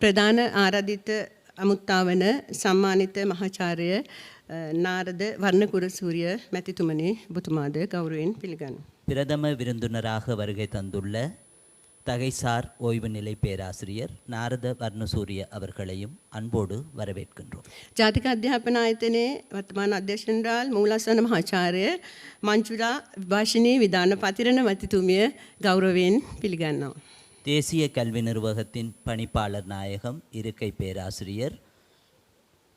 ප්‍රධාන ආරාධිත අමුත්තාවන සම්මානිත මහාචාර්ය නාරද වර්ණකුරසූරිය මැතිතුමනි ඔබතුමාද ගෞරවයෙන් පිළිගන්නවා. பிரதம விருந்தினராக வருகை தந்துள்ள தகைசார் ஓய்வு நிலை பேராசிரியர் நாரத வர்ணசூரிய அவர்களையும் அன்போடு வரவேற்கின்றோம். ජාතික අධ්‍යාපන ආයතනයේ වර්තමාන අධ්‍යක්ෂ ජෙනරාල් මූලාසන මහාචාර්ය මංජුලා විභාෂණී විධාන පතිරණ මැතිතුමිය ගෞරවයෙන් පිළිගන්නවා. தேசிய கல்வி நிர்வாகத்தின் பணிப்பாளர் நாயகம் இருக்கை பேராசிரியர்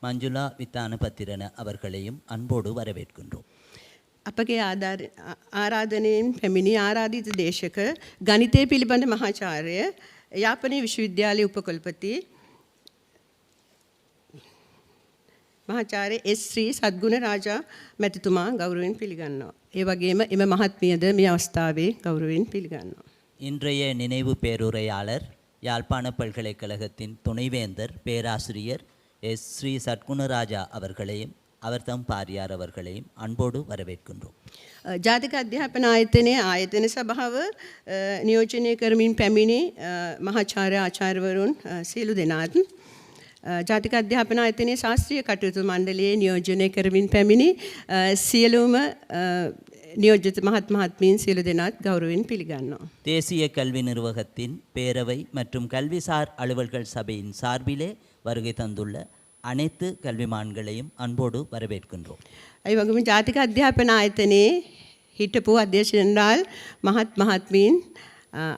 மஞ்சுளா வித்தான பத்திரன அவர்களையும் அன்போடு வரவேற்கின்றோம். අපගේ ආරාධනයෙන් පැමිණි ආරාධිත දේශක ගණිතය පිළිබඳ මහාචාර්ය යාපනයේ විශ්වවිද්‍යාලයේ උපකුලපති මහාචාර්ය එස් ශ්‍රී සද්ගුණ රාජා මැතිතුමා ගෞරවයෙන් පිළිගන්නවා. ඒ වගේම එම මහත්මියද මේ අවස්ථාවේ ගෞරවයෙන් පිළිගන්නවා. இன்றைய நினைவு பேருரையாளர் யாழ்ப்பாண பல்கலைக்கழகத்தின் துணைவேந்தர் பேராசிரியர் எஸ் ஸ்ரீ சத்குணராஜா அவர்களையும் அவர் தம் பாரியார் அவர்களையும் அன்போடு வரவேற்கின்றோம். ජාතික අධ්‍යාපන ආයතනයේ ආයතන සභාව නියෝජනය කරමින් පැමිණි මහාචාර්ය ආචාර්යවරුන් සියලු දෙනාත් ජාතික අධ්‍යාපන ආයතනයේ ශාස්ත්‍රීය කටයුතු මණ්ඩලයේ නියෝජනය කරමින් පැමිණි සියලුම නියෝජිත මහත්මීන් සියලු දෙනාත් ගෞරවයෙන් පිළිගන්නවා. தேசிய கல்வி நிர்வாகத்தின் பேரவை மற்றும் கல்விசார் அலுவல்கள் சபையின் சார்பிலே வருகை தந்துள்ள அனைத்து கல்விமான்களையும் අன்பෝடு வரவேற்கின்றோம். ඒ වගේම ජාතික අධ්‍යාපන ආයතනයේ හිටපු අධ්‍යක්ෂ ජෙනරාල් මහත්මීන්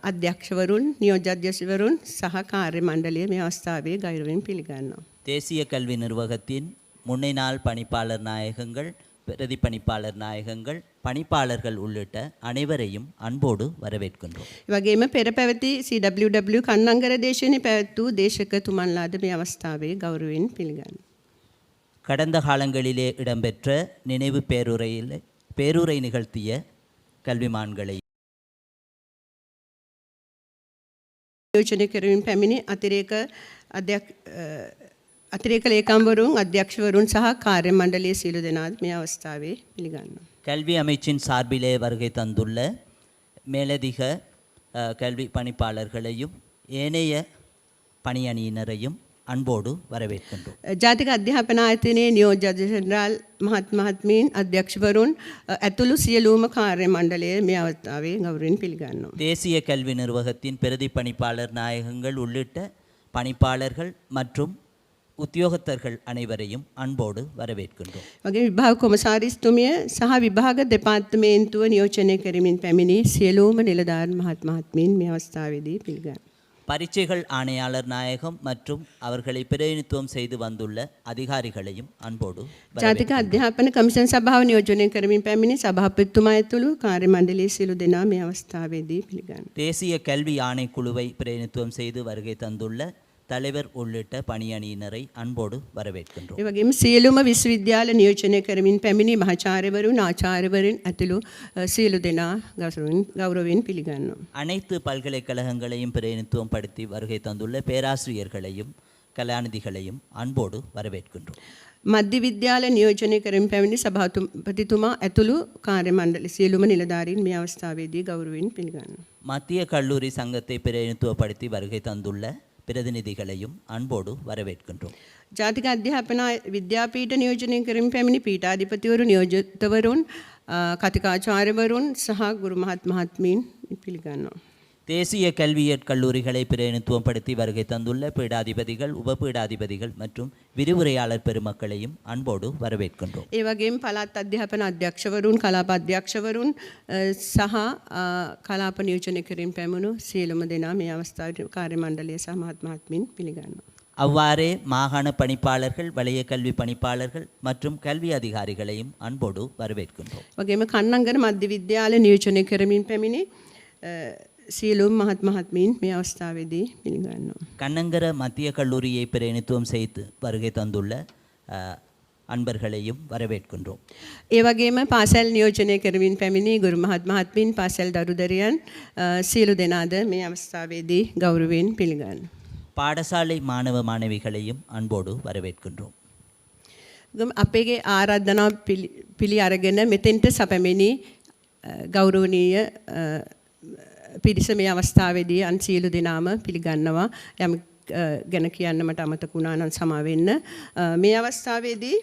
අධ්‍යක්ෂවරුන් නියෝජ්‍ය අධ්‍යක්ෂවරුන් සහ කාර්ය මණ්ඩලය මේ අවස්ථාවේ ගෞරවයෙන් පිළිගන්නවා. தேசிய கல்வி நிர்வாகத்தின் முன்னைநாள் பணிப்பாளர் நாயகங்கள் பிரதி பணிப்பாளர் நாயகங்கள் பணிப்பாளர்கள் உள்ளிட்ட அனைவரையும் அன்போடு வரவேற்கின்றோம். ඒ වගේම පෙර පැවති CWW කන්නංගර දේශනයේ පැවැත් වූ දේශකතුමන්ලාද මේ අවස්ථාවේ ගෞරවයෙන් පිළිගන්නවා. கடந்த காலங்களிலே இடம்பெற்ற நினைவு பேருரை நிகழ்த்திய கல்விமான்களை නියෝජනය කරමින් පැමිණි අතිරේක ලේකම්වරුන් අධ්‍යක්ෂවරුන් සහ කාර්ය මණ්ඩලයේ සියලු දෙනාත් මේ අවස්ථාවේ පිළිගන්නවා. கல்வி அமைச்சின் சார்பிலே வருகை தந்துள்ள மேலதிக கல்வி பணிப்பாளர்களையும் ஏனைய பணியணியினரையும் අன்பෝடு வரவேற்கின்றோம். ජාතික අධ්‍යාපන ආයතනයේ නියෝජ්‍ය අධ්‍යක්ෂ ජෙනරාල් මහත්මීන් අධ්‍යක්ෂවරුන් ඇතුළු සියලුම කාර්ය මණ්ඩලය මේ අවස්ථාවේ ගෞරවයෙන් පිළිගන්නවා. தேசிய கல்வி நிர்வாகத்தின் பிரதி பணிப்பாளர் நாயகங்கள் உள்ளிட்ட பணிப்பாளர்கள் மற்றும் උද්‍යෝගතர்கள் අனைவரையும் අன்பෝடு வரவேற்கின்றோம். වගේ විභාග කොමසාරිස්තුමිය සහ විභාග දෙපාර්තමේන්තුව නියෝජනය කරමින් පැමිණි සියලුම නිලධාරීන් මහත්මීන් මේ අවස්ථාවේදී පිළිගන්නවා. பரீட்சைகள் ஆணையாளர் நாயகம் மற்றும் அவர்களை பிரதிநிதித்துவம் செய்து வந்துள்ள அதிகாரிகளையும் அன்போடு ජාතික අධ්‍යාපන කමිෂන් සභාව නියෝජනය කරමින් පැමිණි සභාපතිතුමා ඇතුළු කාර්ය මණ්ඩලයේ සියලු දෙනා මේ අවස්ථාවේදී පිළිගන්නවා. தேசிய கல்வி ஆணைக்குழுவை பிரதிநிதித்துவம் செய்து வருகை தந்துள்ள தலைவர் உள்ளிட்ட பணியணியினரை අன்பෝடு வரவேற்கின்றோம். ඒ වගේම සියලුම විශ්වවිද්‍යාල නියෝජනය කරමින් පැමිණි මහාචාර්යවරුන් ආචාර්යවරුන් ඇතුළු සියලු දෙනා ගෞරවයෙන් පිළිගන්නවා. அனைத்து பல்கலைக்கழகங்களையும் பிரதிநிதித்துவம் படுத்தி வருகை தந்துள்ள பேராசிரியர்களையும் கலாநிதிகளையும் අன்பෝடு வரவேற்கின்றோம். මධ්‍ය විද්‍යාල නියෝජනය කරමින් පැමිණි සභාපතිතුමා ඇතුළු කාර්ය මණ්ඩල සියලුම නිලධාරීන් මේ අවස්ථාවේදී ගෞරවයෙන් පිළිගන්නවා. மத்திய கல்லூரி சங்கத்தை பிரதிநிதித்துவப்படுத்தி வருகை தந்துள்ள பிரதிநிதிகளையும் අன்பෝடு வரவேற்கின்றோம். ජාතික අධ්‍යාපන විද්‍යාපීඨ නියෝජනය කරමින් පැමිණි පීඨාධිපතිවරු නියෝජිතවරුන් කතිකාචාර්යවරුන් සහ ගුරු මහත්මීන් පිළිගන්නවා. தேசிய கல்வியற் கல்லூரிகளை பிரதிநிதித்துவம் படுத்தி வருகை தந்துள்ள பீடாதிபதிகள் உபபீடாதிபதிகள் மற்றும் விரிவுரையாளர் பெருமக்களையும் අன்பෝடு வரவேற்கின்றோம். ඒ වගේම පළාත් අධ්‍යාපන අධ්‍යක්ෂවරුන් කලාප අධ්‍යක්ෂවරුන් සහ කලාප නියෝජනය කරමින් පැමුණු සියලුම දෙනා මේ අවස්ථාවේ කාර්ය මණ්ඩලයේ සහ මහත්මීන් පිළිගන්නවා. அவ்வாறே மாகாண பணிப்பாளர்கள் வலய கல்வி பணிப்பாளர்கள் மற்றும் கல்வி அதிகாரிகளையும் අன்பෝடு வரவேற்கின்றோம். වගේම කන්නංගර මධ්‍ය විද්‍යාල නියෝජනය කරමින් පැමිණි සියලුම මහත්මීන් මේ අවස්ථාවේදී පිළිගන්නවා. கண்ணங்கர மத்திய கல்லூரியை பிரதிநிதித்துவம் செய்து வருகை தந்துள்ள අன்பர்களையும் வரவேற்கின்றோம். ඒ වගේම පාසල් නියෝජනය කරමින් පැමිණි ගුරු මහත්මීන් පාසල් දරුදරියන් සියලු දෙනාද මේ අවස්ථාවේදී ගෞරවයෙන් පිළිගන්නවා. பாடசாலை மாணவ மாணவிகளையும் අன்பෝடு வரவேற்கின்றோம். අපගේ ආරාධනාව පිළි අරගෙන මෙතෙන්ට සැපැමිණි ගෞරවනීය පිරිස මේ අවස්ථාවේදී අන් සියලු දෙනාම පිළිගන්නවා. යම් ගැන කියන්න මට අමතක වුණා නම් සමා වෙන්න. මේ අවස්ථාවේදී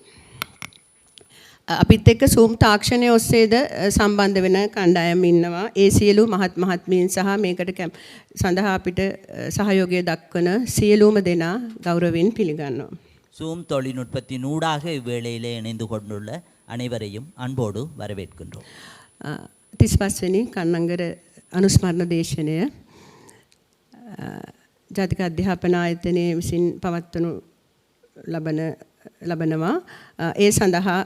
අපිත් එක්ක Zoom තාක්ෂණය ඔස්සේද සම්බන්ධ වෙන කණ්ඩායම් ඉන්නවා. ඒ සියලු මහත්මීන් සහ මේකට සඳහා අපිට සහයෝගය දක්වන සියලුම දෙනා ගෞරවයෙන් පිළිගන්නවා. சூம் தொழில்நுட்பத்தின் ஊடாக இவ்வேளையிலே இணைந்து கொண்டுள்ள அனைவரையும் அன்போடு வரவேற்கின்றோம். 35 වෙනි කන්නංගර අනුස්මරණ දේශනය ජාතික අධ්‍යාපන ආයතනයේ විසින් පවත්වනු ලබනවා. ඒ සඳහා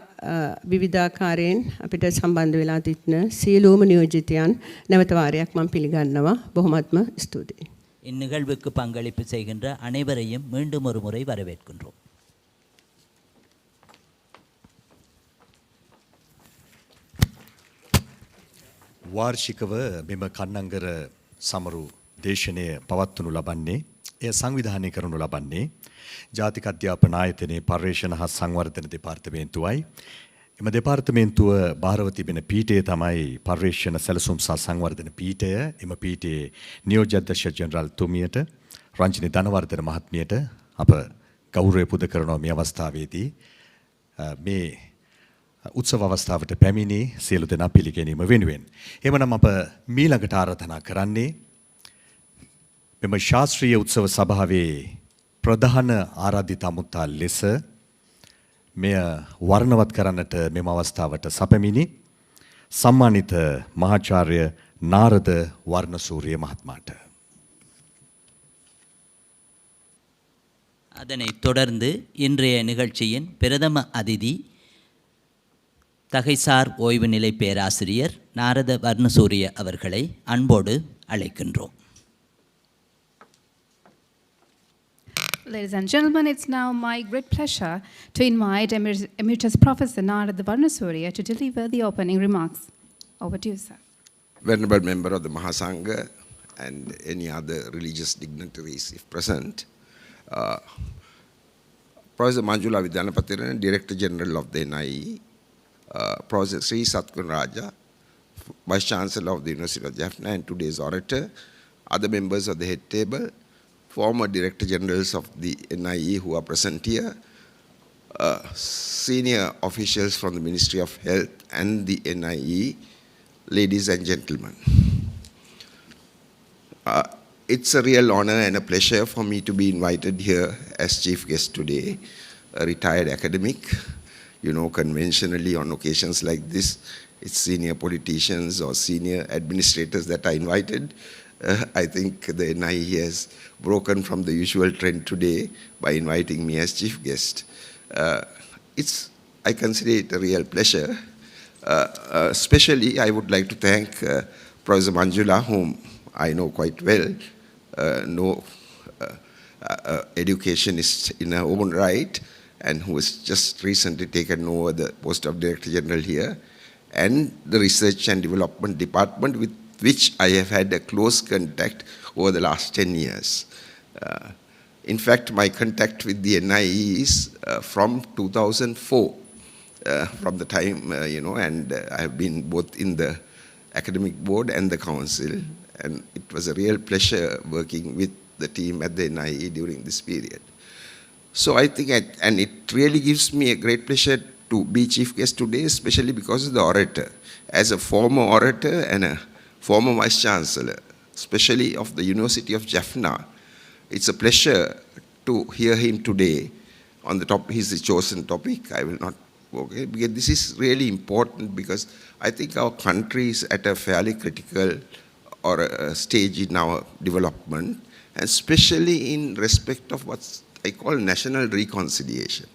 විවිධාකාරයෙන් අපිට සම්බන්ධ වෙලා සිටින සියලුම නියෝජිතයන් නැවත වාරයක් මම පිළිගන්නවා. බොහොමත්ම ස්තුතියි. இந்நிகழ்வுக்கு பங்களிப்பு செய்கின்ற அனைவரையும் மீண்டும் ஒரு முறை வரவேற்கின்றோம். වාර්ෂිකව මෙම කන්නංගර සමරු දේශනය පවත්වනු ලබන්නේ එය සංවිධානය කරනු ලබන්නේ ජාතික අධ්‍යාපන ආයතනයේ පර්යේෂණ හා සංවර්ධන දෙපාර්තමේන්තුවයි. එම දෙපාර්තමේන්තුව භාරව තිබෙන පීඨය තමයි පර්යේෂණ සැලසුම් සහ සංවර්ධන පීඨය. එම පීඨයේ නියෝජ්‍ය අධ්‍යක්ෂ ජෙනරාල් තුමියට රංජනී ධනවර්ධන මහත්මියට අප ගෞරවය පුද කරනවා මේ අවස්ථාවේදී. මේ උත්සව අවස්ථාවට පැමිණි සියලු දෙනා පිළිගැනීම වෙනුවෙන්. එමනම් අප මීළඟට ආරාධනා කරන්නේ මෙම ශාස්ත්‍රීය උත්සව සභාවේ ප්‍රධාන ආරාධිත අමුත්තා ලෙස මෙය වර්ණවත් කරන්නට මෙම අවස්ථාවට සැපමිනි සම්මානිත මහාචාර්ය නාරද වර්ණසූරිය මහත්මයාට. அதனைத் தொடர்ந்து இன்றைய நிகழ்ச்சியின் பிரதம அதிதி தகைசார் ஓய்வு நிலை பேராசிரியர் நாரத வர்ணசூரிய அவர்களை அன்போடு அழைக்கின்றோம். Ladies and gentlemen, it's now my great pleasure to invite Emeritus Professor Narada Varnasuriya to deliver the opening remarks. Over to you, sir. Venerable member of the Mahasangha and any other religious dignitaries if present, Professor Manjula Vidyanapatiran, Director General of the NIE, Professor Sri Satkunaraja, Vice Chancellor of the University of Jaffna and today's orator, other members of the head table, former Director Generals of the NIE who are present here, senior officials from the Ministry of Health and the NIE, ladies and gentlemen. It's a real honor and a pleasure for me to be invited here as chief guest today, a retired academic. You know, conventionally on occasions like this, it's senior politicians or senior administrators that are invited. I think the NIE has broken from the usual trend today by inviting me as chief guest. I consider it a real pleasure. Especially, I would like to thank Professor Manjula, whom I know quite well, educationist in her own right, and who has just recently taken over the post of Director General here, and the Research and Development Department with which I have had a close contact over the last 10 years. In fact, my contact with the NIE is from 2004, from the time, and I have been both in the academic board and the council, and it was a real pleasure working with the team at the NIE during this period. So I think, and it really gives me a great pleasure to be chief guest today, especially because of the orator. As a former orator and a former vice chancellor, especially of the University of Jaffna, it's a pleasure to hear him today on the topic, his chosen topic. I will not, okay, because this is really important because I think our country is at a fairly critical or a stage in our development, and especially in respect of what I call national reconciliation.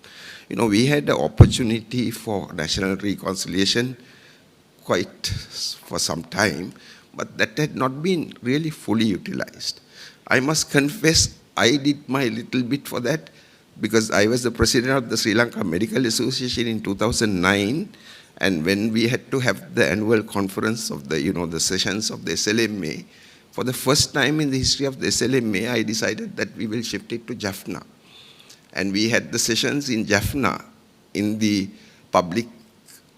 You know, we had the opportunity for national reconciliation quite for some time, but that had not been really fully utilized. I must confess, I did my little bit for that because I was the president of the Sri Lanka Medical Association in 2009, and when we had to have the annual conference of the, the sessions of the SLMA, for the first time in the history of the SLMA, I decided that we will shift it to Jaffna. And we had the sessions in Jaffna in the public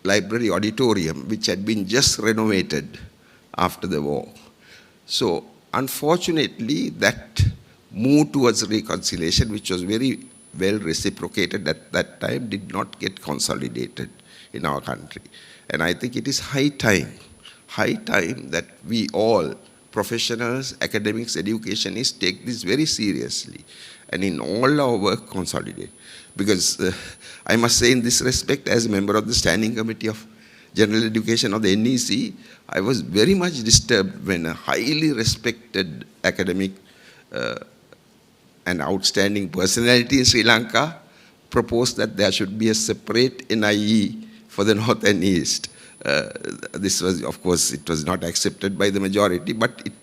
library auditorium, which had been just renovated after the war. So unfortunately, that move towards reconciliation, which was very well reciprocated at that time, did not get consolidated in our country. And I think it is high time that we all, professionals, academics, educationists, take this very seriously and in all our work consolidate. Because I must say in this respect, as a member of the Standing Committee of General Education of the NEC, I was very much disturbed when a highly respected academic and outstanding personality in Sri Lanka proposed that there should be a separate NIE for the North and East. This was, of course, it was not accepted by the majority, but it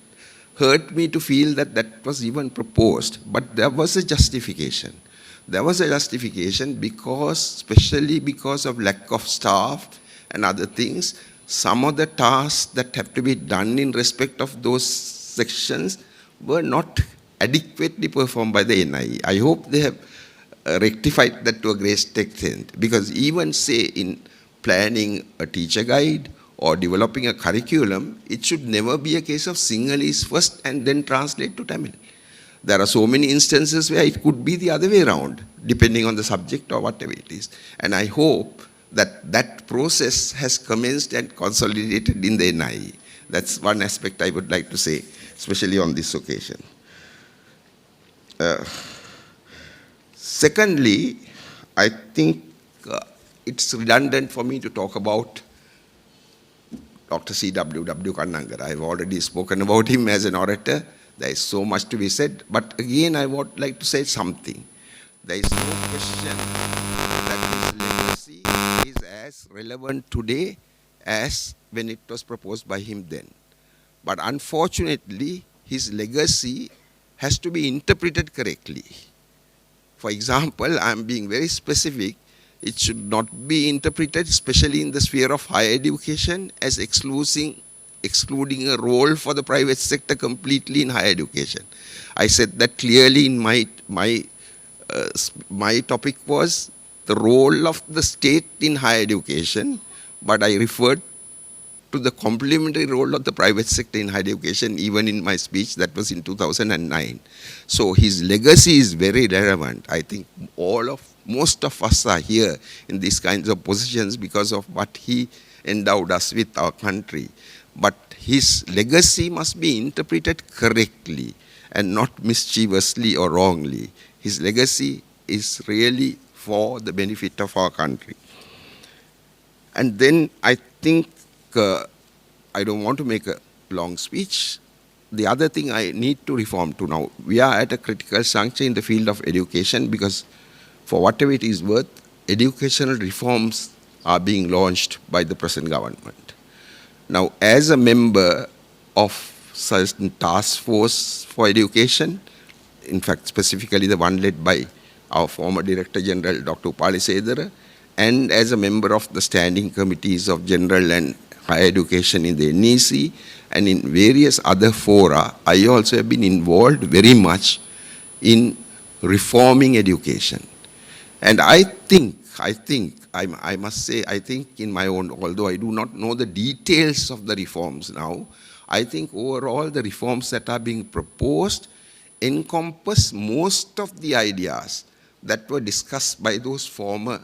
hurt me to feel that that was even proposed. But there was a justification. There was a justification because, especially because of lack of staff and other things, some of the tasks that have to be done in respect of those sections were not adequately performed by the NIE. I hope they have rectified that to a great extent, because even say in planning a teacher guide or developing a curriculum, it should never be a case of Sinhalese first and then translate to Tamil. There are so many instances where it could be the other way around, depending on the subject or whatever it is. And I hope that that process has commenced and consolidated in the NIE. That's one aspect I would like to say, especially on this occasion. Secondly, I think it's redundant for me to talk about Dr. C.W.W. Kannangara. I've already spoken about him as an orator. There is so much to be said, but again I would like to say something. There is no question that his legacy is as relevant today as when it was proposed by him then. But unfortunately, his legacy has to be interpreted correctly. For example, I'm being very specific. It should not be interpreted, especially in the sphere of higher education, as excluding a role for the private sector completely in higher education. I said that clearly in my topic was the role of the state in higher education, but I referred to the complementary role of the private sector in higher education, even in my speech that was in 2009. So his legacy is very relevant. I think most of us are here in these kinds of positions because of what he endowed us with, our country. But his legacy must be interpreted correctly and not mischievously or wrongly. His legacy is really for the benefit of our country. And then I think, I don't want to make a long speech. The other thing I need to reform to now, we are at a critical juncture in the field of education because for whatever it is worth, educational reforms are being launched by the present government. Now, as a member of certain task force for education, in fact, specifically the one led by our former Director General, Dr. Upali Sedara, and as a member of the standing committees of general and higher education in the NEC and in various other fora, I also have been involved very much in reforming education. And I must say, I think in my own, although I do not know the details of the reforms now, I think overall the reforms that are being proposed encompass most of the ideas that were discussed by those former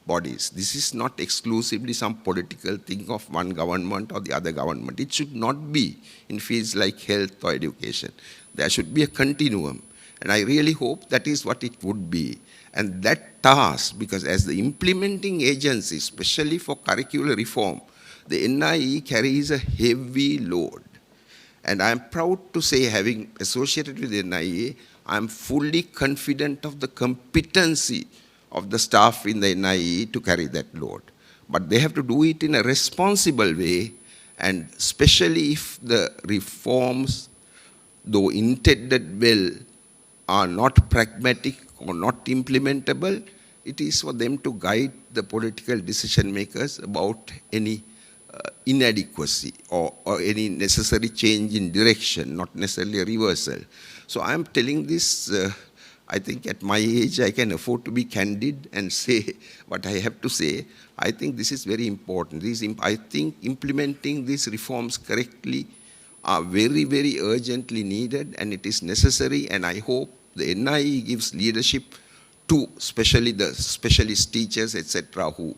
bodies. This is not exclusively some political thing of one government or the other government. It should not be in fields like health or education. There should be a continuum. And I really hope that is what it would be. And that task, because as the implementing agency, especially for curricular reform, the NIE carries a heavy load. And I'm proud to say, having associated with the NIE, I'm fully confident of the competency of the staff in the NIE to carry that load. But they have to do it in a responsible way, and especially if the reforms, though intended well, are not pragmatic or not implementable, it is for them to guide the political decision makers about any inadequacy or any necessary change in direction, not necessarily a reversal. So I'm telling this, I think at my age I can afford to be candid and say what I have to say. I think this is very important. I think implementing these reforms correctly are very, very urgently needed, and it is necessary, and I hope the NIE gives leadership to especially the specialist teachers, etc., who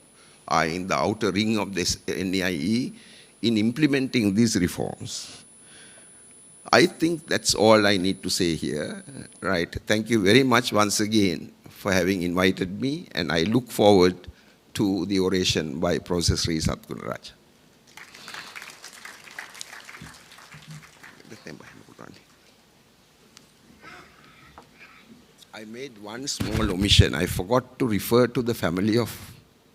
are in the outer ring of this NIE in implementing these reforms. I think that's all I need to say here, right? Thank you very much once again for having invited me, and I look forward to the oration by Professor Sri Satgunaraja. I made one small omission. I forgot to refer to the family of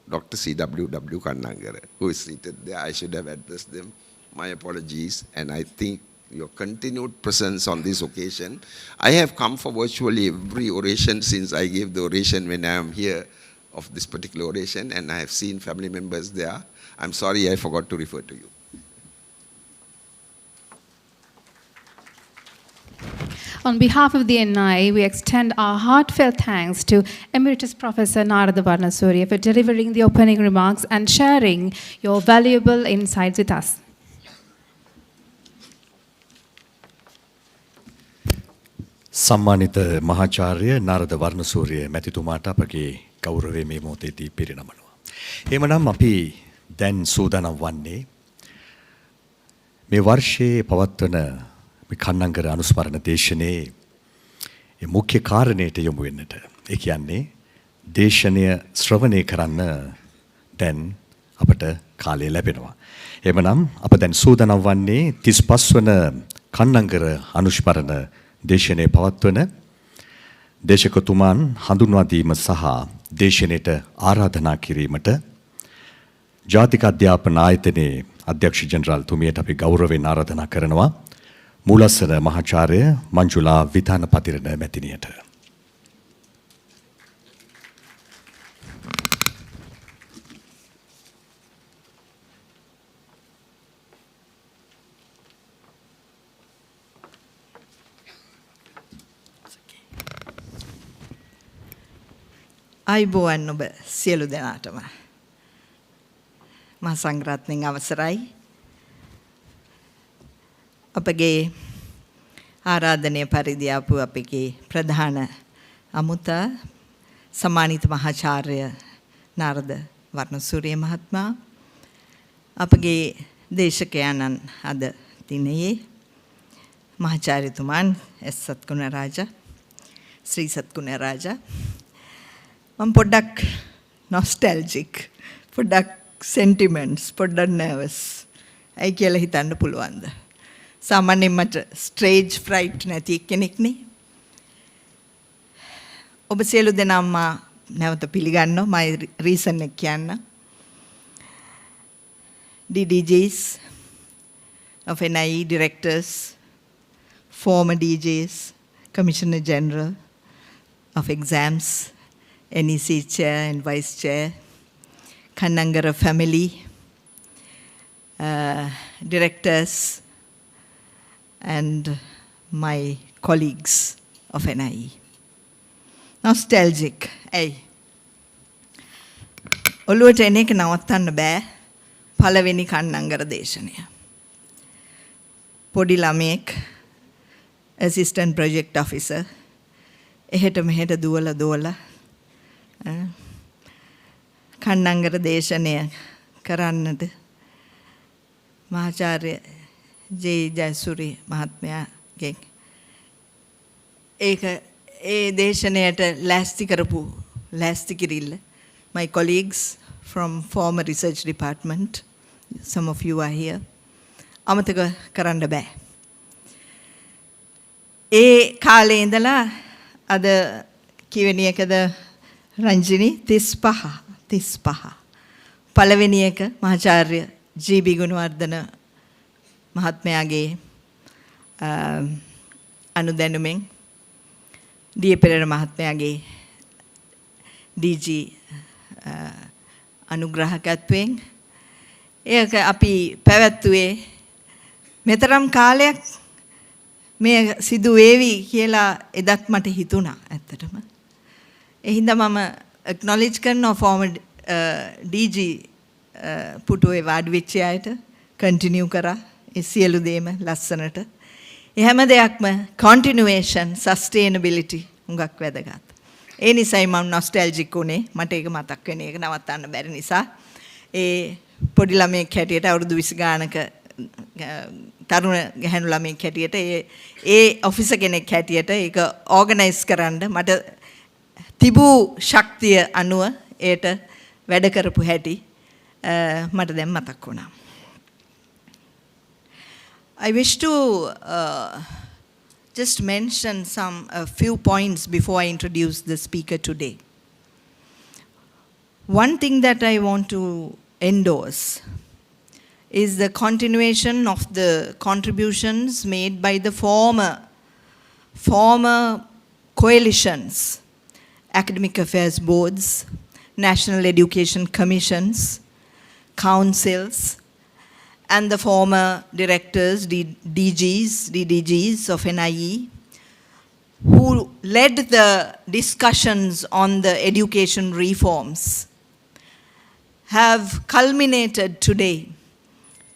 Dr. C.W.W. Kannangara, who is seated there. I should have addressed them. My apologies. And I think your continued presence on this occasion. I have come for virtually every oration since I gave the oration when I am here of this particular oration, and I have seen family members there. I'm sorry I forgot to refer to you. On behalf of the NI, we extend our heartfelt thanks to Emeritus Professor Narada Varnasurya for delivering the opening remarks and sharing your valuable insights with us. සම්මානිත මහාචාර්ය නාරද වර්ණසූරිය මැතිතුමාට අපගේ ගෞරවය මේ මොහොතේදී පිරිනමනවා. එහෙමනම් අපි දැන් සූදානම් වන්නේ මේ වර්ෂයේ පවත්වන මේ කන්නංගර අනුස්මරණ දේශනයේ මුඛ්‍ය කාරණයට යොමු වෙන්නට. ඒ කියන්නේ දේශනය ශ්‍රවණය කරන්න දැන් අපට කාලය ලැබෙනවා. එහෙමනම් අප දැන් සූදානම් වන්නේ 35 වන කන්නංගර අනුස්මරණ දේශනයේ පවත්වන දේශකතුමාන් හඳුන්වා දීම සහ දේශනයට ආරාධනා කිරීමට ජාතික අධ්‍යාපන ආයතනයේ අධ්‍යක්ෂ ජෙනරාල් තුමියට අපි ගෞරවයෙන් ආරාධනා කරනවා මූලස්සන මහාචාර්ය මංජුලා විතානපතිරණ මැතිණියට. අයිබෝවන් ඔබ සියලු දෙනාටම මහා සංඝරත්නයේ අවසරයි අපගේ ආරාධනය පරිදි ආපු අපගේ ප්‍රධාන අමුතා සම්මානිත මහාචාර්ය නාරද වර්ණසූරිය මහත්මයා අපගේ දේශකයන්න් අද දිනයේ මහාචාර්යතුමන් එස් සත්ගුණරාජා ශ්‍රී සත්ගුණරාජා I'm පොඩ්ඩක් nostalgic පොඩ්ඩක් sentiments පොඩ්ඩක් nervous ඇයි කියලා හිතන්න පුළුවන්ද සාමාන්‍යයෙන් මට stage fright නැති කෙනෙක්නේ ඔබ සියලු දෙනාම නැවත පිළිගන්නවා මම reason එක කියන්න DDGs of NIE directors former DJs Commissioner General of Exams NEC Chair and Vice Chair, Kannangara family, directors, and my colleagues of NIE. Nostalgic, hey. ඔළුවට එන එක නවත්තන්න බෑ පළවෙනි කන්නංගර දේශනය. පොඩි ළමයෙක් assistant project officer එහෙට මෙහෙට දුවලා කන්නංගර දේශනය කරන්නට මහාචාර්ය ජේ ජයසූරි මහත්මයාගෙන් ඒ දේශනයට ලෑස්ති කිරිල්ල my colleagues from former research department some of you are here අමතක කරන්න බෑ ඒ කාලේ ඉඳලා අද කිවෙනි එකද රංජිනි 35 පළවෙනි එක මහාචාර්ය GB. Gunawardena මහත්මයාගේ අනුදැනුමෙන් DA. Perera මහත්මයාගේ DG. අනුග්‍රහකත්වයෙන් ඒක අපි පැවැත්වුවේ මෙතරම් කාලයක් මේ සිදු වේවි කියලා එදත් මට හිතුණා ඇත්තටම එහින්දා මම acknowledge කරනවා former DG පුටුවේ වාඩි වෙච්ච අයට continue කරා ඒ සියලු දේම ලස්සනට. ඒ හැම දෙයක්ම continuation, sustainability හුඟක් වැදගත්. ඒ නිසයි මම nostalgic උනේ. මට ඒක මතක් වෙන එක නවත්තන්න බැරි නිසා. ඒ පොඩි ළමයෙක් හැටියට අවුරුදු 20 ගානක තරුණ ගැහැණු ළමයෙක් හැටියට ඒ ඔෆිසර් කෙනෙක් හැටියට ඒක ඕගනයිස් කරන්න මට තිබූ ශක්තිය අනුව ඒට වැඩ කරපු හැටි මට දැන් මතක් වුණා. I wish to just mention a few points before I introduce the speaker today. One thing that I want to endorse is the continuation of the contributions made by the former coalitions, academic affairs boards, national education commissions, councils, and the former directors, DDGs of NIE, who led the discussions on the education reforms, have culminated today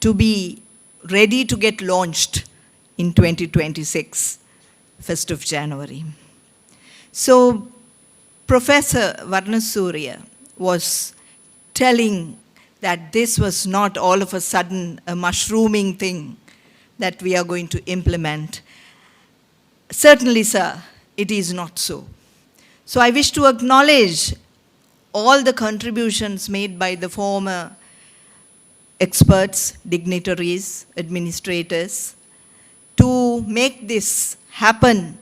to be ready to get launched in 2026, 1st of January. So Professor Varnasurya was telling that this was not all of a sudden a mushrooming thing that we are going to implement. Certainly, sir, it is not so. So I wish to acknowledge all the contributions made by the former experts, dignitaries, administrators, to make this happen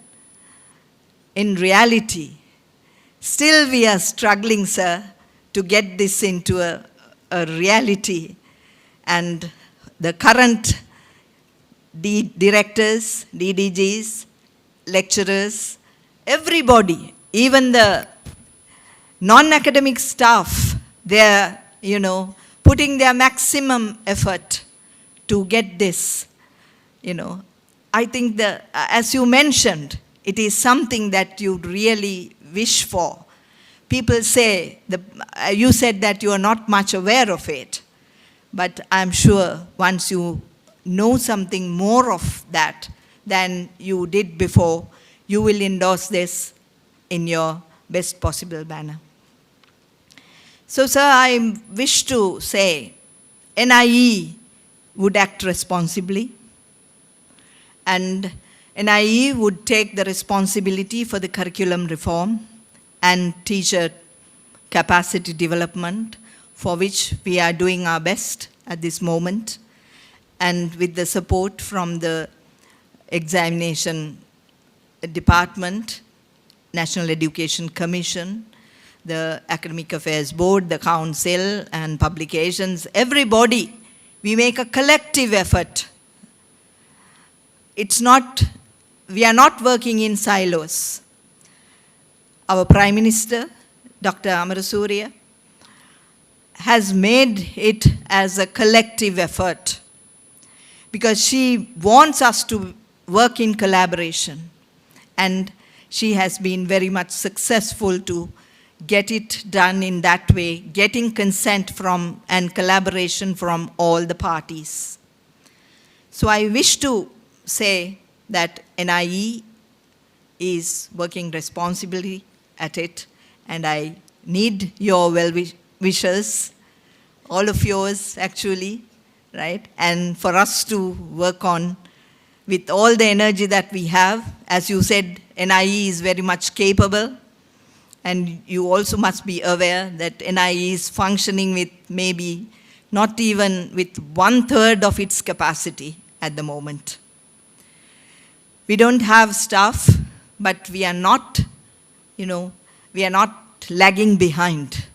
in reality. Still we are struggling, sir, to get this into a reality. And the current directors, DDGs, lecturers, everybody, even the non-academic staff, they're, putting their maximum effort to get this, I think as you mentioned, it is something that you really wish for. People say, you said that you are not much aware of it, but I'm sure once you know something more of that than you did before, you will endorse this in your best possible manner. So, sir, I wish to say NIE would act responsibly, and NIE would take the responsibility for the curriculum reform and teacher capacity development, for which we are doing our best at this moment, and with the support from the examination department, National Education Commission, the Academic Affairs Board, the Council, and publications, everybody, we make a collective effort. We are not working in silos. Our Prime Minister, Dr. Amarasuriya, has made it as a collective effort because she wants us to work in collaboration, and she has been very much successful to get it done in that way, getting consent from and collaboration from all the parties. So I wish to say that NIE is working responsibly at it, and I need your well-wishes, all of yours actually, right? And for us to work on with all the energy that we have. As you said, NIE is very much capable, and you also must be aware that NIE is functioning with maybe not even with 1/3 of its capacity at the moment. We don't have staff, but we are not, we are not lagging behind.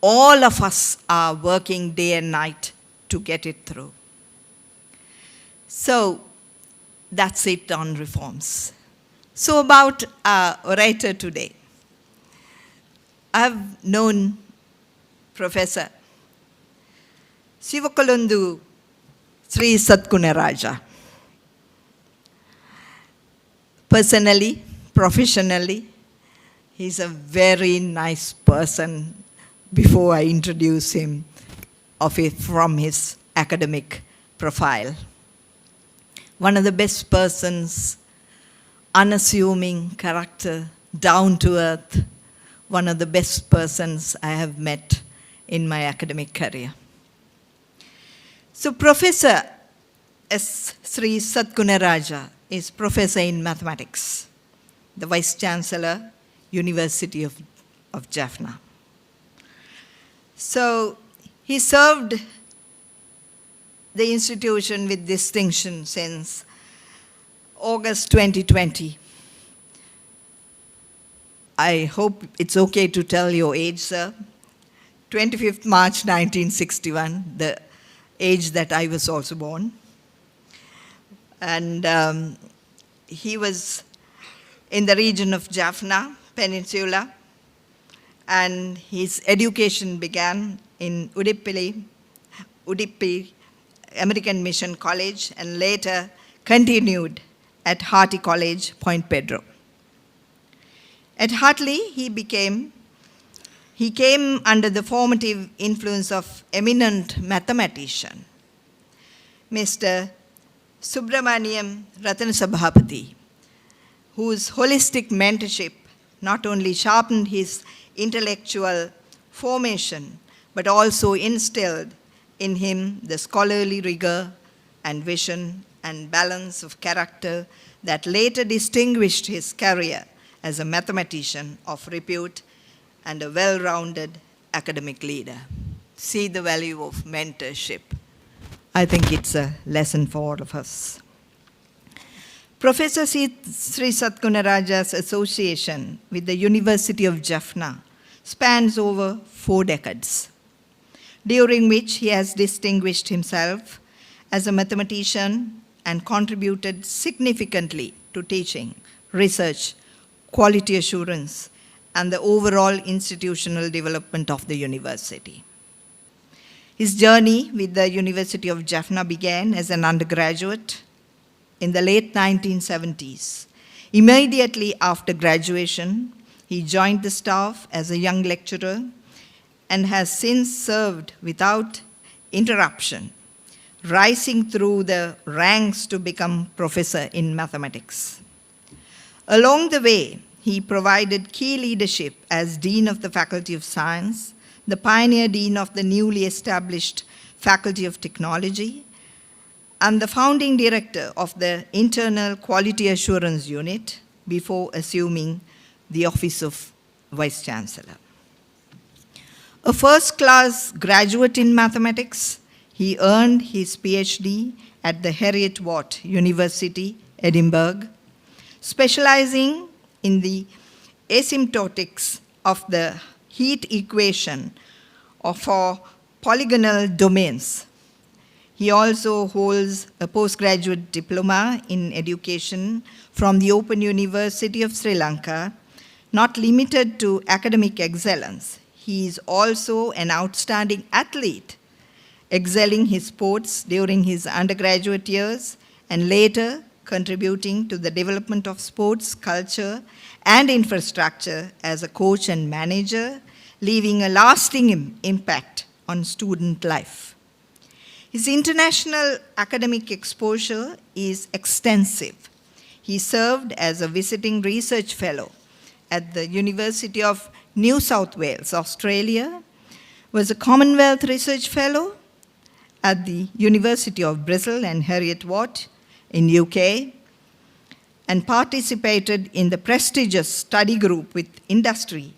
All of us are working day and night to get it through. So that's it on reforms. So about our orator today. I've known Professor Sivakolondu Sri Satkunaraja personally, professionally. He's a very nice person before I introduce him from his academic profile. one of the best persons, unassuming character, down to earth, one of the best persons I have met in my academic career. So Professor S. Sri Sadgunaraja is Professor in Mathematics, the Vice Chancellor, University of Jaffna. So he served the institution with distinction since August 2020. I hope it's okay to tell your age, sir. 25th March 1961, the age that I was also born. And he was in the region of Jaffna Peninsula, and his education began in Udupi American Mission College, and later continued at Hartley College, Point Pedro. At Hartley, he came under the formative influence of eminent mathematician, Mr. Subramaniam Ratanasabhapati, whose holistic mentorship not only sharpened his intellectual formation, but also instilled in him the scholarly rigor and vision and balance of character that later distinguished his career as a mathematician of repute and a well-rounded academic leader. See the value of mentorship. I think it's a lesson for all of us. Professor Sri Sadgunaraja's association with the University of Jaffna spans over 4 decades, during which he has distinguished himself as a mathematician and contributed significantly to teaching, research, quality assurance, and the overall institutional development of the university. His journey with the University of Jaffna began as an undergraduate in the late 1970s. Immediately after graduation, he joined the staff as a young lecturer and has since served without interruption, rising through the ranks to become professor in mathematics. Along the way, he provided key leadership as Dean of the Faculty of Science, the pioneer Dean of the newly established Faculty of Technology, and the founding director of the Internal Quality Assurance Unit before assuming the office of Vice Chancellor. A first-class graduate in mathematics, he earned his PhD at the Heriot-Watt University, Edinburgh, specializing in the asymptotics of the heat equation for polygonal domains. He also holds a postgraduate diploma in education from the Open University of Sri Lanka, not limited to academic excellence. He is also an outstanding athlete, excelling his sports during his undergraduate years and later contributing to the development of sports culture and infrastructure as a coach and manager, leaving a lasting impact on student life. His international academic exposure is extensive. He served as a visiting research fellow at the University of New South Wales, Australia, was a Commonwealth Research Fellow at the University of Bristol and Heriot-Watt in UK, and participated in the prestigious study group with industry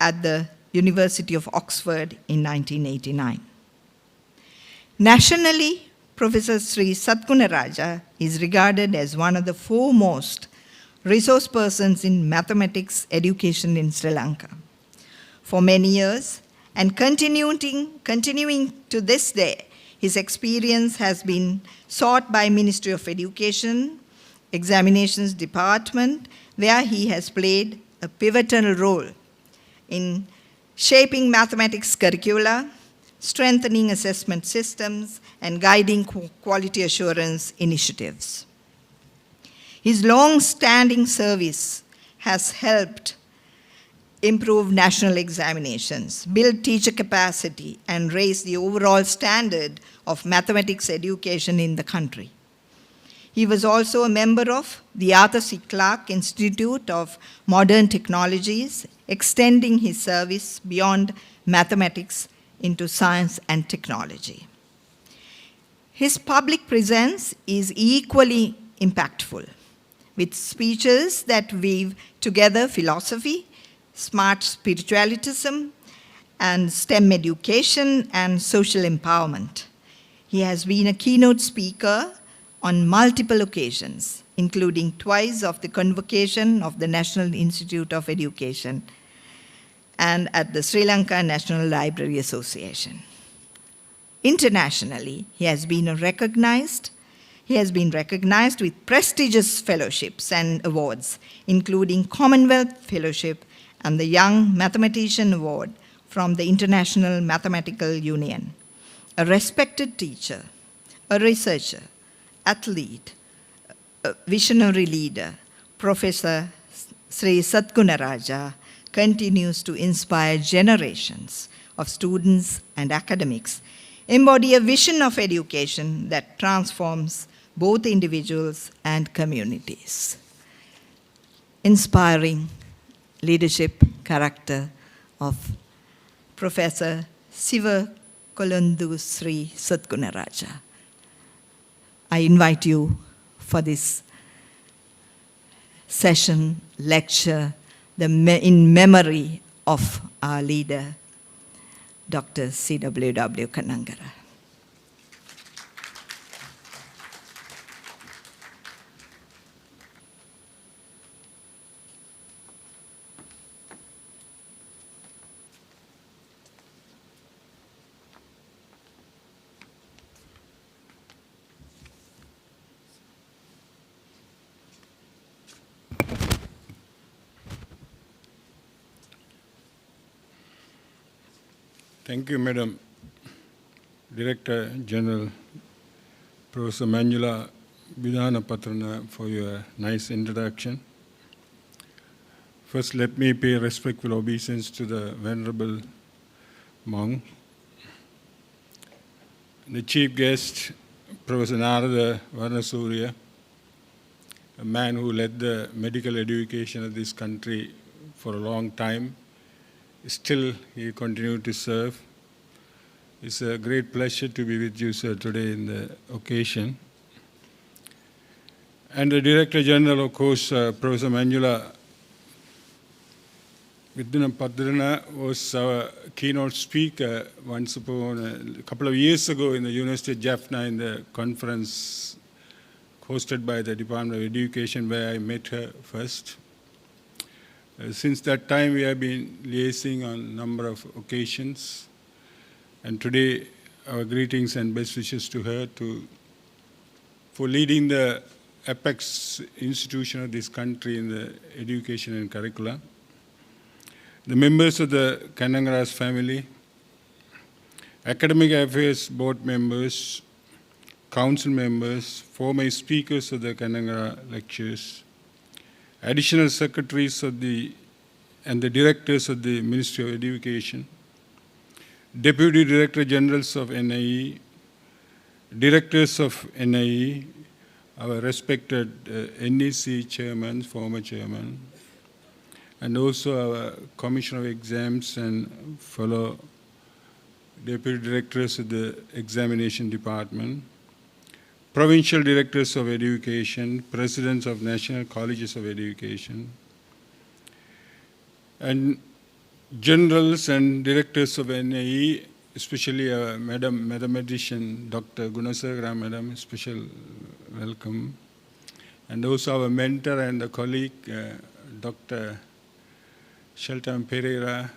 at the University of Oxford in 1989. Nationally, Professor Sri Sadgunaraja is regarded as one of the foremost resource persons in mathematics education in Sri Lanka. For many years, and continuing to this day, his experience has been sought by Ministry of Education, Examinations Department, where he has played a pivotal role in shaping mathematics curricula, strengthening assessment systems, and guiding quality assurance initiatives. His long-standing service has helped improve national examinations, build teacher capacity, and raise the overall standard of mathematics education in the country. He was also a member of the Arthur C. Clarke Institute of Modern Technologies, extending his service beyond mathematics into science and technology. His public presence is equally impactful, with speeches that weave together philosophy, smart spiritualism, and STEM education and social empowerment. He has been a keynote speaker on multiple occasions, including twice of the convocation of the National Institute of Education and at the Sri Lanka National Library Association. Internationally, he has been recognized with prestigious fellowships and awards, including Commonwealth Fellowship and the Young Mathematician Award from the International Mathematical Union. A respected teacher, a researcher, athlete, a visionary leader, Professor Sri Satkunaraja continues to inspire generations of students and academics, embody a vision of education that transforms both individuals and communities. Inspiring leadership character of Professor Siva Kolundu Sri Satkunaraja. I invite you for this session, lecture, in memory of our leader, Dr. C.W.W. Kannangara. Thank you, Madam Director General Professor Manjula Bidhanapatrana, for your nice introduction. First, let me pay respectful obeisance to the Venerable monk. The chief guest, Professor Narada Varnasurya, a man who led the medical education of this country for a long time. Still, he continued to serve. It's a great pleasure to be with you, sir, today in the occasion. And the Director General, of course, Professor Manjula Bidhanapatrana, was our keynote speaker once upon a couple of years ago in the University of Jaffna in the conference hosted by the Department of Education, where I met her first. Since that time, we have been liaising on a number of occasions. And today, our greetings and best wishes to her for leading the apex institution of this country in the education and curricula. The members of the Kannangara's family, academic affairs board members, council members, former speakers of the Kannangara lectures, additional secretaries of and the directors of the Ministry of Education, Deputy Director Generals of NIE, directors of NIE, our respected NEC chairman, former chairman, and also our Commissioner of Exams and fellow Deputy Directors of the Examination Department, Provincial Directors of Education, Presidents of National Colleges of Education, and Generals and Directors of NAE, especially Madam Mathematician Dr. Gunasagara, Madam, special welcome. And also our mentor and a colleague, Dr. Shelton Pereira,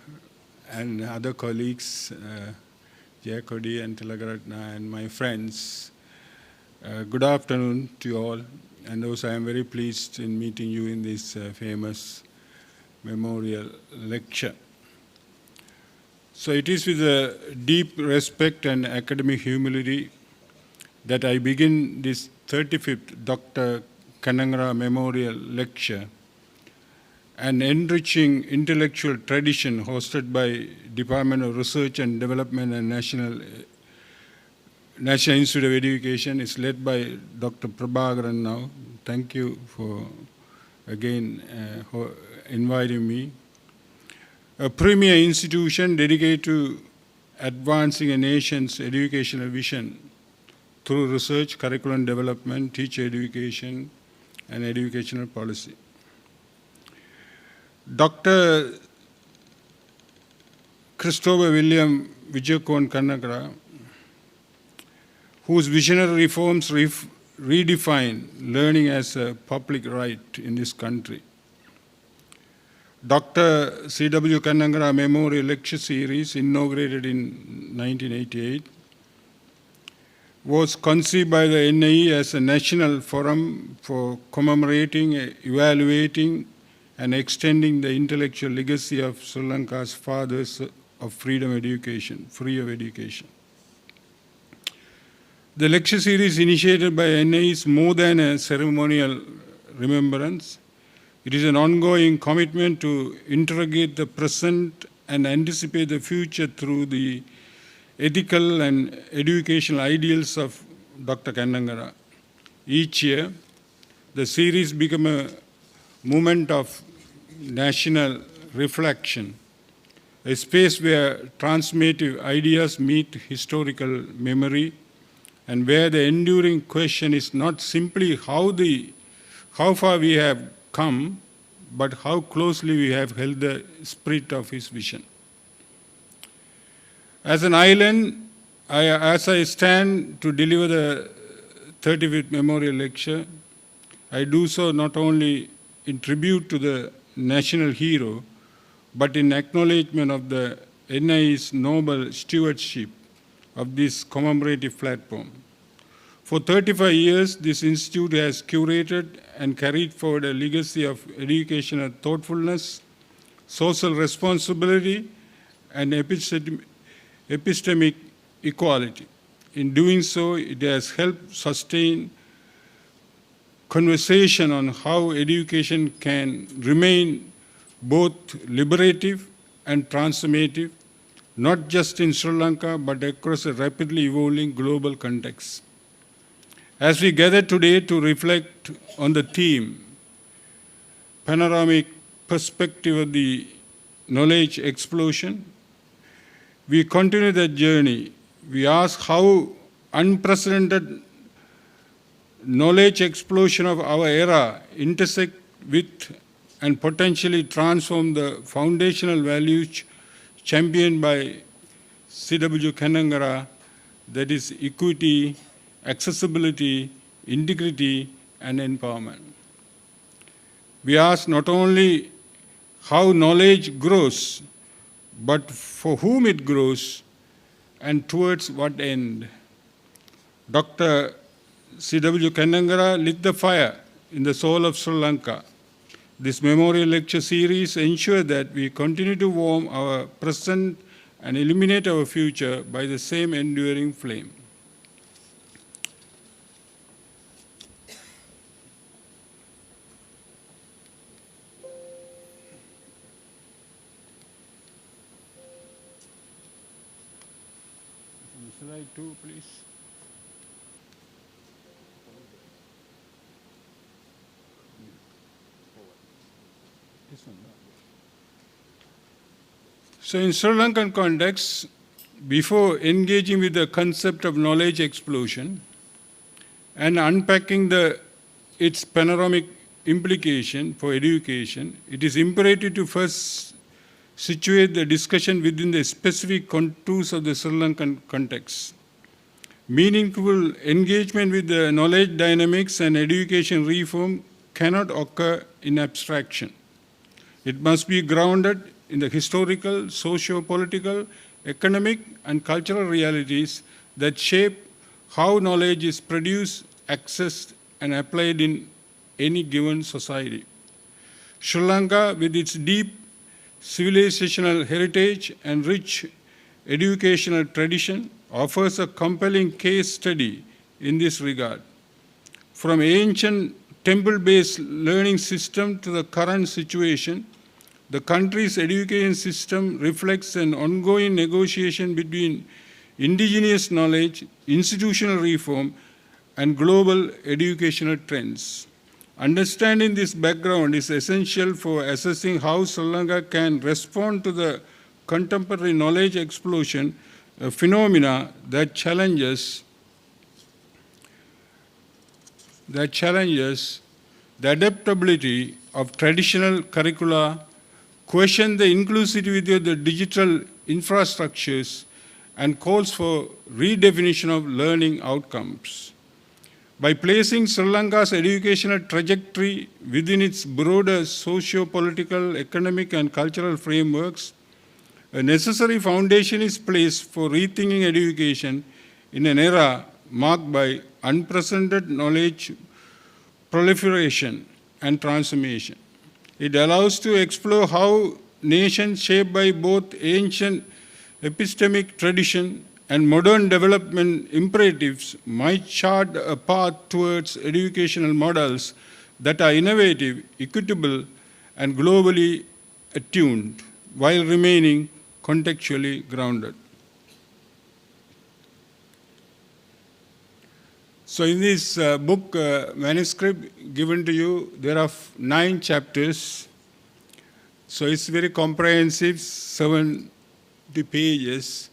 and other colleagues, Jayakodi and Tilagaratna, and my friends. Good afternoon to you all, and also I am very pleased in meeting you in this famous memorial lecture. So it is with a deep respect and academic humility that I begin this 35th Dr. Kannangara Memorial Lecture, an enriching intellectual tradition hosted by Department of Research and Development and National National Institute of Education is led by Dr. Prabhakaran now. Thank you for, again, inviting me. A premier institution dedicated to advancing a nation's educational vision through research, curriculum development, teacher education, and educational policy. Dr. Christopher William Vijayakorn Kannangara, whose visionary reforms redefine learning as a public right in this country. Dr. C.W. Kannangara Memorial Lecture Series, inaugurated in 1988, was conceived by the NIE as a national forum for commemorating, evaluating, and extending the intellectual legacy of Sri Lanka's fathers of freedom education, free of education. The lecture series initiated by NIE is more than a ceremonial remembrance. It is an ongoing commitment to interrogate the present and anticipate the future through the ethical and educational ideals of Dr. Kannangara. Each year, the series becomes a moment of national reflection, a space where transformative ideas meet historical memory, and where the enduring question is not simply how far we have come, but how closely we have held the spirit of his vision. As an island, as I stand to deliver the 35th memorial lecture, I do so not only in tribute to the national hero, but in acknowledgement of the NIE's noble stewardship of this commemorative platform. For 35 years, this institute has curated and carried forward a legacy of educational thoughtfulness, social responsibility, and epistemic equality. In doing so, it has helped sustain conversation on how education can remain both liberative and transformative, not just in Sri Lanka, but across a rapidly evolving global context. As we gather today to reflect on the theme, panoramic perspective of the knowledge explosion, we continue that journey. We ask how unprecedented knowledge explosion of our era intersect with and potentially transform the foundational values championed by C.W. Kannangara, that is equity, accessibility, integrity, and empowerment. We ask not only how knowledge grows, but for whom it grows and towards what end. Dr. C.W. Kannangara lit the fire in the soul of Sri Lanka. This memorial lecture series ensures that we continue to warm our present and illuminate our future by the same enduring flame. Slide 2, please. This one. So in Sri Lankan context, before engaging with the concept of knowledge explosion and unpacking its panoramic implication for education, it is imperative to first situate the discussion within the specific contours of the Sri Lankan context. Meaningful engagement with the knowledge dynamics and education reform cannot occur in abstraction. It must be grounded in the historical, socio-political, economic, and cultural realities that shape how knowledge is produced, accessed, and applied in any given society. Sri Lanka, with its deep civilizational heritage and rich educational tradition, offers a compelling case study in this regard. From ancient temple-based learning system to the current situation, the country's education system reflects an ongoing negotiation between indigenous knowledge, institutional reform, and global educational trends. Understanding this background is essential for assessing how Sri Lanka can respond to the contemporary knowledge explosion, a phenomena that challenges the adaptability of traditional curricula, question the inclusivity of the digital infrastructures, and calls for redefinition of learning outcomes. By placing Sri Lanka's educational trajectory within its broader socio-political, economic, and cultural frameworks, a necessary foundation is placed for rethinking education in an era marked by unprecedented knowledge proliferation and transformation. It allows to explore how nations shaped by both ancient epistemic tradition and modern development imperatives might chart a path towards educational models that are innovative, equitable, and globally attuned, while remaining contextually grounded. So in this book manuscript given to you, there are 9 chapters. So it's very comprehensive, 70 pages.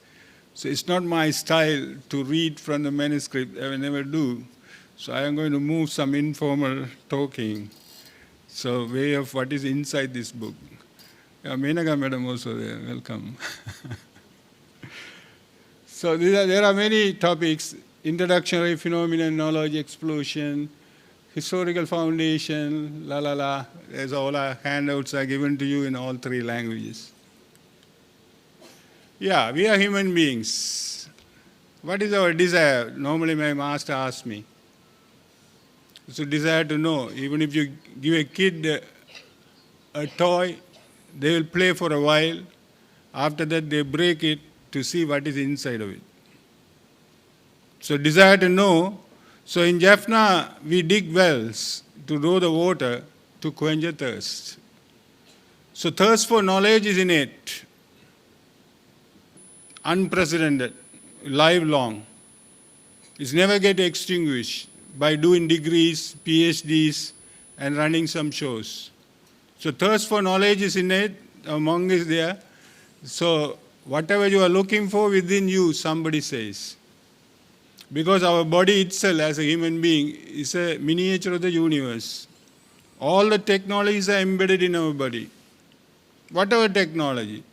So it's not my style to read from the manuscript, I will never do. So I am going to move some informal talking. So way of what is inside this book. Yeah, Menaka madam also there, welcome. So there are many topics: introductory phenomenon, knowledge explosion, historical foundation, There's all our handouts are given to you in all 3 languages. Yeah, we are human beings. What is our desire? Normally my master asks me. It's a desire to know. Even if you give a kid a toy, they will play for a while. After that, they break it to see what is inside of it. So desire to know. So in Jaffna, we dig wells to draw the water to quench a thirst. So thirst for knowledge is innate, unprecedented, lifelong. It's never get extinguished by doing degrees, PhDs, and running some shows. So thirst for knowledge is innate, among is there. So whatever you are looking for within you, somebody says. Because our body itself as a human being is a miniature of the universe. All the technologies are embedded in our body. Whatever technology,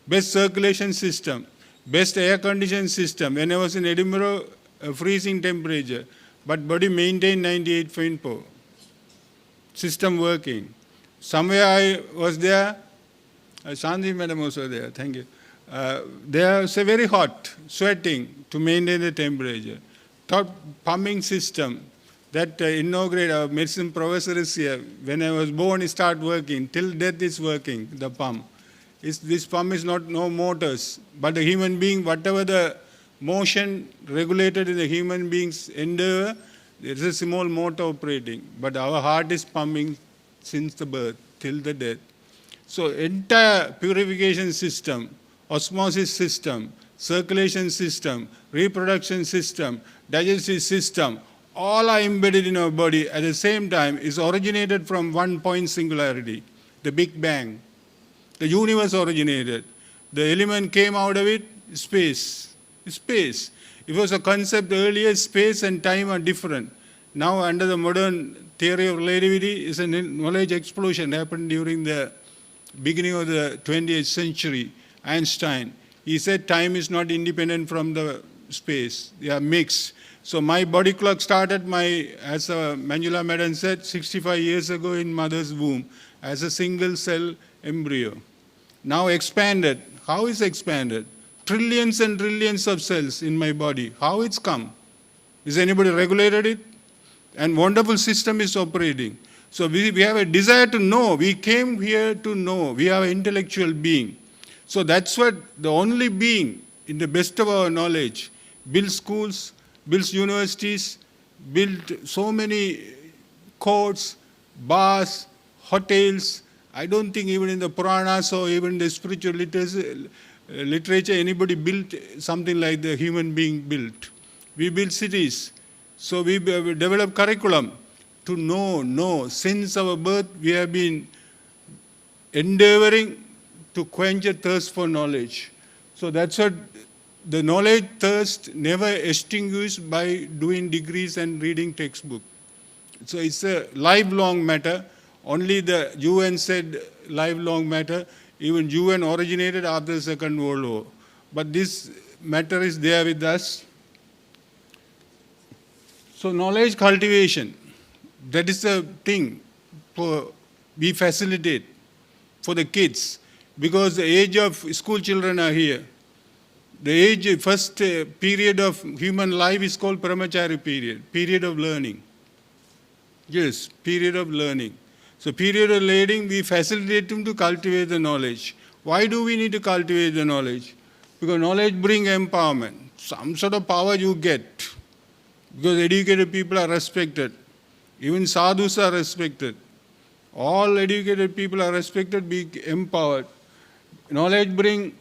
best circulation system, best air conditioning system. When I was in Edinburgh, a freezing temperature, but body maintained 98.4. System working. Somewhere I was there, Shanti madam also there, thank you. They are very hot, sweating to maintain the temperature. Top pumping system that inaugurated, our medicine professor is here. When I was born, it started working. Till death is working, the pump. This pump is not no motors, but the human being, whatever the motion regulated in the human being's endeavor, there is a small motor operating. But our heart is pumping since the birth till the death. So entire purification system, osmosis system, circulation system, reproduction system, digestive system, all are embedded in our body at the same time is originated from one point singularity, the Big Bang. The universe originated. The element came out of it, space. Space. It was a concept earlier, space and time are different. Now under the modern theory of relativity is a knowledge explosion happened during the beginning of the 20th century. Einstein, he said time is not independent from the space. They are mixed. So my body clock started as Manjula madam said, 65 years ago in mother's womb as a single cell embryo. Now expanded. How is expanded? Trillions and trillions of cells in my body. How it's come? Is anybody regulated it? And wonderful system is operating. So we have a desire to know. We came here to know. We are an intellectual being. So that's what the only being, in the best of our knowledge, builds schools, builds universities, built so many courts, bars, hotels. I don't think even in the Puranas or even the spiritual literature, literature anybody built something like the human being built. We build cities. So we develop curriculum to know. Since our birth, we have been endeavoring to quench a thirst for knowledge. So that's what the knowledge thirst never extinguished by doing degrees and reading textbook. So it's a lifelong matter. Only the UN said lifelong matter. Even UN originated after the Second World War. But this matter is there with us. So knowledge cultivation, that is the thing we facilitate for the kids, because the age of school children are here. The first period of human life is called Brahmachari period of learning. Yes, period of learning. So period of learning, we facilitate them to cultivate the knowledge. Why do we need to cultivate the knowledge? Because knowledge brings empowerment. Some sort of power you get. Because educated people are respected. Even sadhus are respected. All educated people are respected, be empowered. Knowledge brings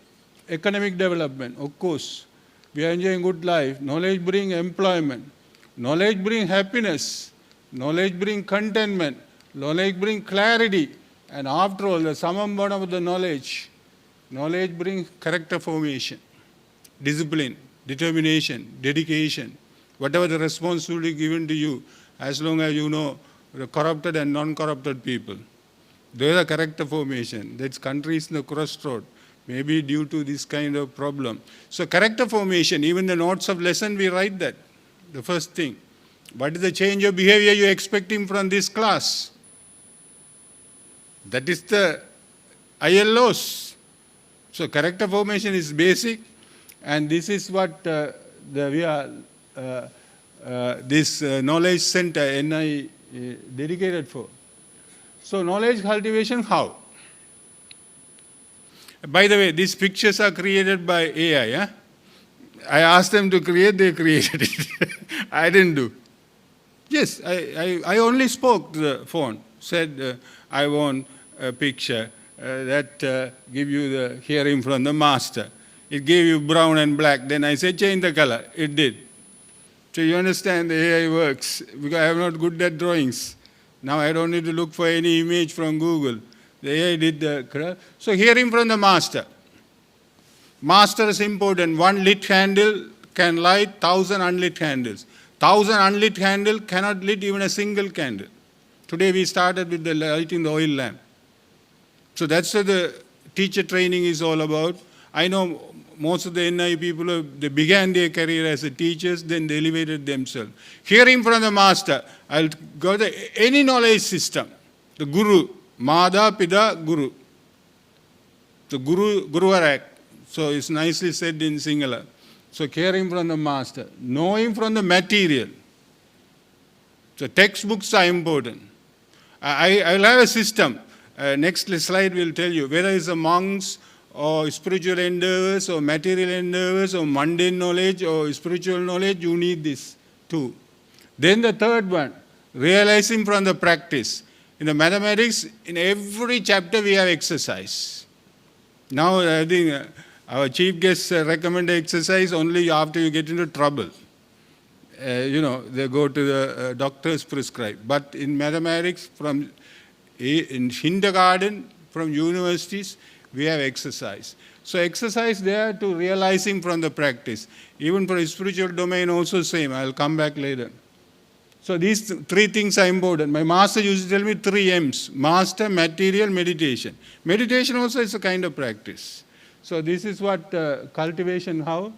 economic development, of course. We are enjoying good life. Knowledge brings employment. Knowledge brings happiness. Knowledge brings contentment. Knowledge brings clarity. And after all, the summum bonum of the knowledge brings character formation, discipline, determination, dedication, whatever the responsibility given to you, as long as you know the corrupted and non-corrupted people. There is a character formation. That country is in the crossroad, maybe due to this kind of problem. So character formation, even the notes of lesson, we write that, the first thing. What is the change of behavior you are expecting from this class? That is the ILOs. So character formation is basic, and this is what this knowledge center, NI, dedicated for. So knowledge cultivation, how? By the way, these pictures are created by AI. Yeah? I asked them to create, they created it. I didn't do. Yes, I only spoke to the phone, said I want a picture that give you the hearing from the master. It gave you brown and black. Then I said, change the color. It did. So you understand the AI works, because I am not good at drawings. Now I don't need to look for any image from Google. The AI did the color. So hearing from the master. Master is important. One lit candle can light 1,000 unlit candles. 1,000 unlit candles cannot lit even a single candle. Today we started with the lighting the oil lamp. So that's what the teacher training is all about. I know most of the NI people, they began their career as teachers, then they elevated themselves. Hearing from the master, I'll go to any knowledge system. The Guru, Mada, Pida, Guru. The Guru, Guruvarak. So it's nicely said in Sinhala. So hearing from the master, knowing from the material. So textbooks are important. I'll have a system. Next slide will tell you whether it's the monks or spiritual endeavors or material endeavors or mundane knowledge or spiritual knowledge, you need this too. Then the third one, realizing from the practice. In the mathematics, in every chapter we have exercise. Now I think our chief guests recommend exercise only after you get into trouble. They go to the doctors prescribe. But in mathematics, in kindergarten, from universities, we have exercise. So exercise there to realizing from the practice. Even for the spiritual domain also same. I'll come back later. So these three things are important. My master used to tell me 3 M's. Master, material, meditation. Meditation also is a kind of practice. So this is what cultivation, how.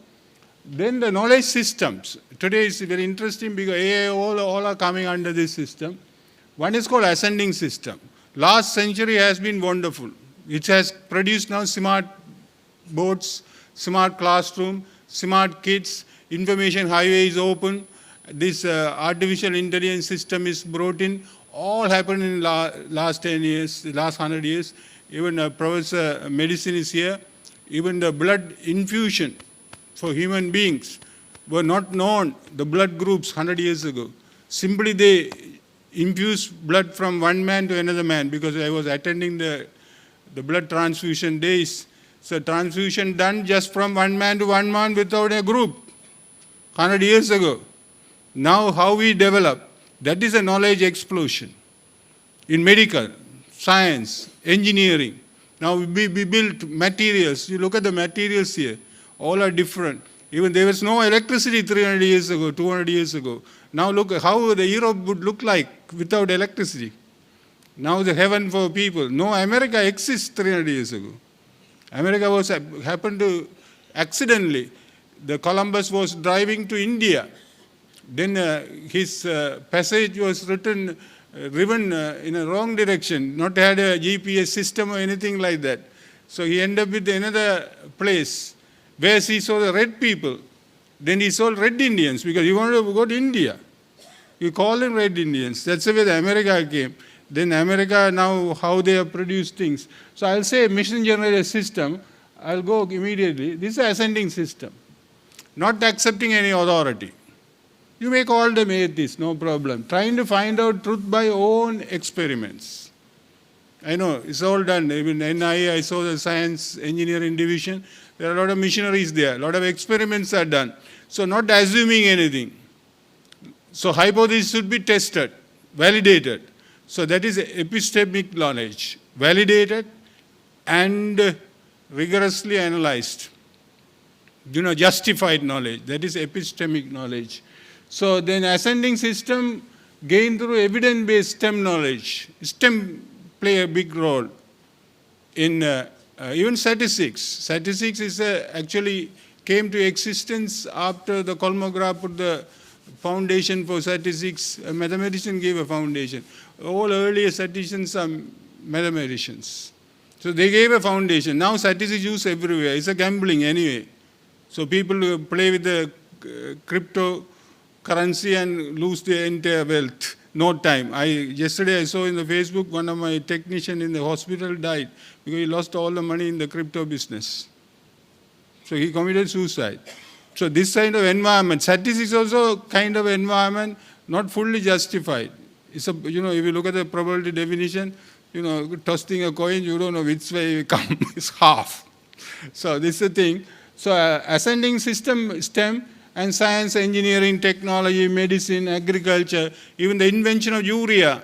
Then the knowledge systems. Today is very interesting because AI all are coming under this system. One is called ascending system. Last century has been wonderful. It has produced now smart boards, smart classroom, smart kids, information highway is open, this artificial intelligence system is brought in, all happened in last 10 years, last 100 years. Even Professor Medicine is here. Even the blood infusion for human beings were not known, the blood groups 100 years ago. Simply they infused blood from one man to another man, because I was attending the blood transfusion days. So transfusion done just from one man to one man without a group, 100 years ago. Now how we develop, that is a knowledge explosion. In medical, science, engineering. Now we built materials. You look at the materials here, all are different. Even there was no electricity 300 years ago, 200 years ago. Now look at how the Europe would look like without electricity. Now the heaven for people. No, America exists 300 years ago. America was happened to accidentally. The Columbus was driving to India. Then his passage was driven in a wrong direction, not had a GPS system or anything like that. So he ended up with another place where he saw the red people. Then he saw red Indians because he wanted to go to India. You call them red Indians. That's the way the America came. Then America now, how they have produced things. So I'll say mission generated system. I'll go immediately. This is an ascending system. Not accepting any authority. You may call them atheists, no problem. Trying to find out truth by own experiments. I know, it's all done. Even NIA, I saw the science engineering division. There are a lot of missionaries there. A lot of experiments are done. So not assuming anything. So hypothesis should be tested, validated. So that is epistemic knowledge. Validated and rigorously analyzed. Justified knowledge. That is epistemic knowledge. So then ascending system gained through evidence-based STEM knowledge. STEM play a big role in even statistics. Statistics is actually came to existence after the Kolmogorov put the foundation for statistics. A mathematician gave a foundation. All earlier statisticians are mathematicians. So they gave a foundation. Now statistics used everywhere. It's a gambling anyway. So people play with the cryptocurrency and lose their entire wealth. No time. Yesterday I saw in the Facebook one of my technicians in the hospital died because he lost all the money in the crypto business. So he committed suicide. So this kind of environment, statistics also kind of environment, not fully justified. It's if you look at the probability definition, tossing a coin, you don't know which way it comes. It's half. So this is the thing. So ascending system, STEM, and science, engineering, technology, medicine, agriculture, even the invention of urea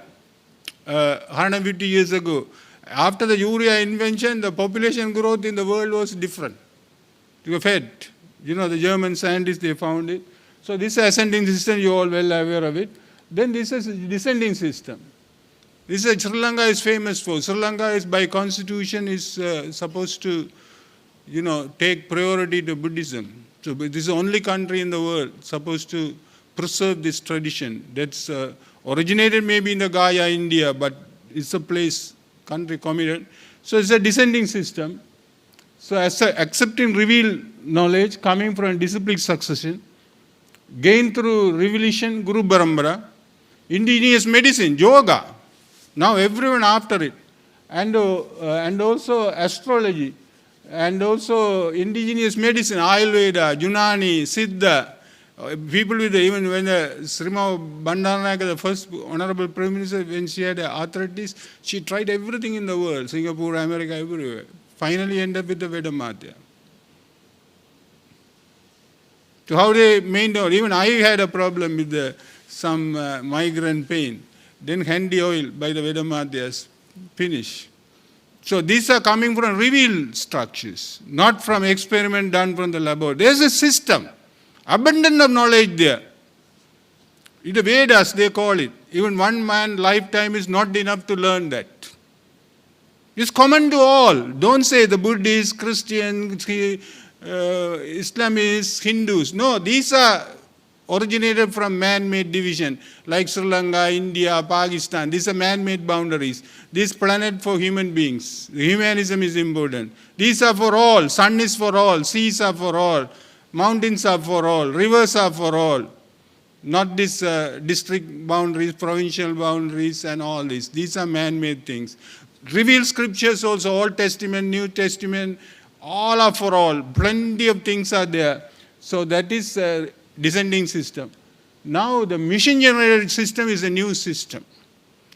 150 years ago. After the urea invention, the population growth in the world was different. You were fed. The German scientists, they found it. So this ascending system, you're all well aware of it. Then this is a descending system. This is Sri Lanka is famous for. Sri Lanka is by constitution is supposed to, take priority to Buddhism. So this is the only country in the world supposed to preserve this tradition. That's originated maybe in the Gaia, India, but it's a place, country committed. So it's a descending system. So accepting revealed knowledge coming from disciplic succession, gained through revelation, Guru Parambara, indigenous medicine, yoga. Now everyone after it. And also astrology. And also indigenous medicine, Ayurveda, Unani, Siddha. People with even when Srima Bandaranaike, the first honorable prime minister, when she had arthritis, she tried everything in the world, Singapore, America, everywhere. Finally ended up with the Vedamadhya. So how they maintain, even I had a problem with some migraine pain. Then handy oil by the Vedamadhyas, finish. So these are coming from revealed structures, not from experiment done from the laboratory. There's a system, abundance of knowledge there. In the Vedas, they call it. Even one man's lifetime is not enough to learn that. It's common to all. Don't say the Buddhists, Christians, Islamists, Hindus. No, these are originated from man-made division, like Sri Lanka, India, Pakistan. These are man-made boundaries. This planet for human beings. Humanism is important. These are for all. Sun is for all. Seas are for all. Mountains are for all. Rivers are for all. Not this district boundaries, provincial boundaries and all this. These are man-made things. Revealed scriptures also, Old Testament, New Testament, all are for all. Plenty of things are there. So that is descending system. Now the mission generated system is a new system.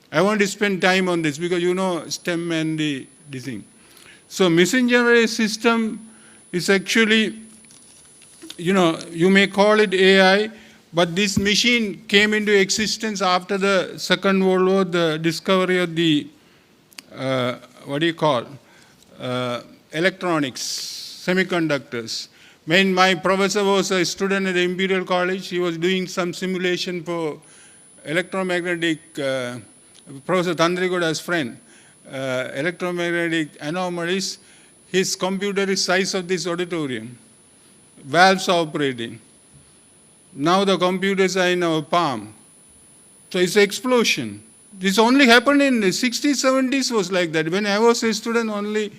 I want to spend time on this because STEM and the thing. So machine generated system is actually, you may call it AI, but this machine came into existence after the Second World War, the discovery of the, electronics, semiconductors. When my professor was a student at the Imperial College, he was doing some simulation for electromagnetic, Professor Tandrigoda's friend, electromagnetic anomalies. His computer is size of this auditorium. Valves are operating. Now the computers are in our palm. So it's an explosion. This only happened in the 60s, 70s was like that. When I was a student, only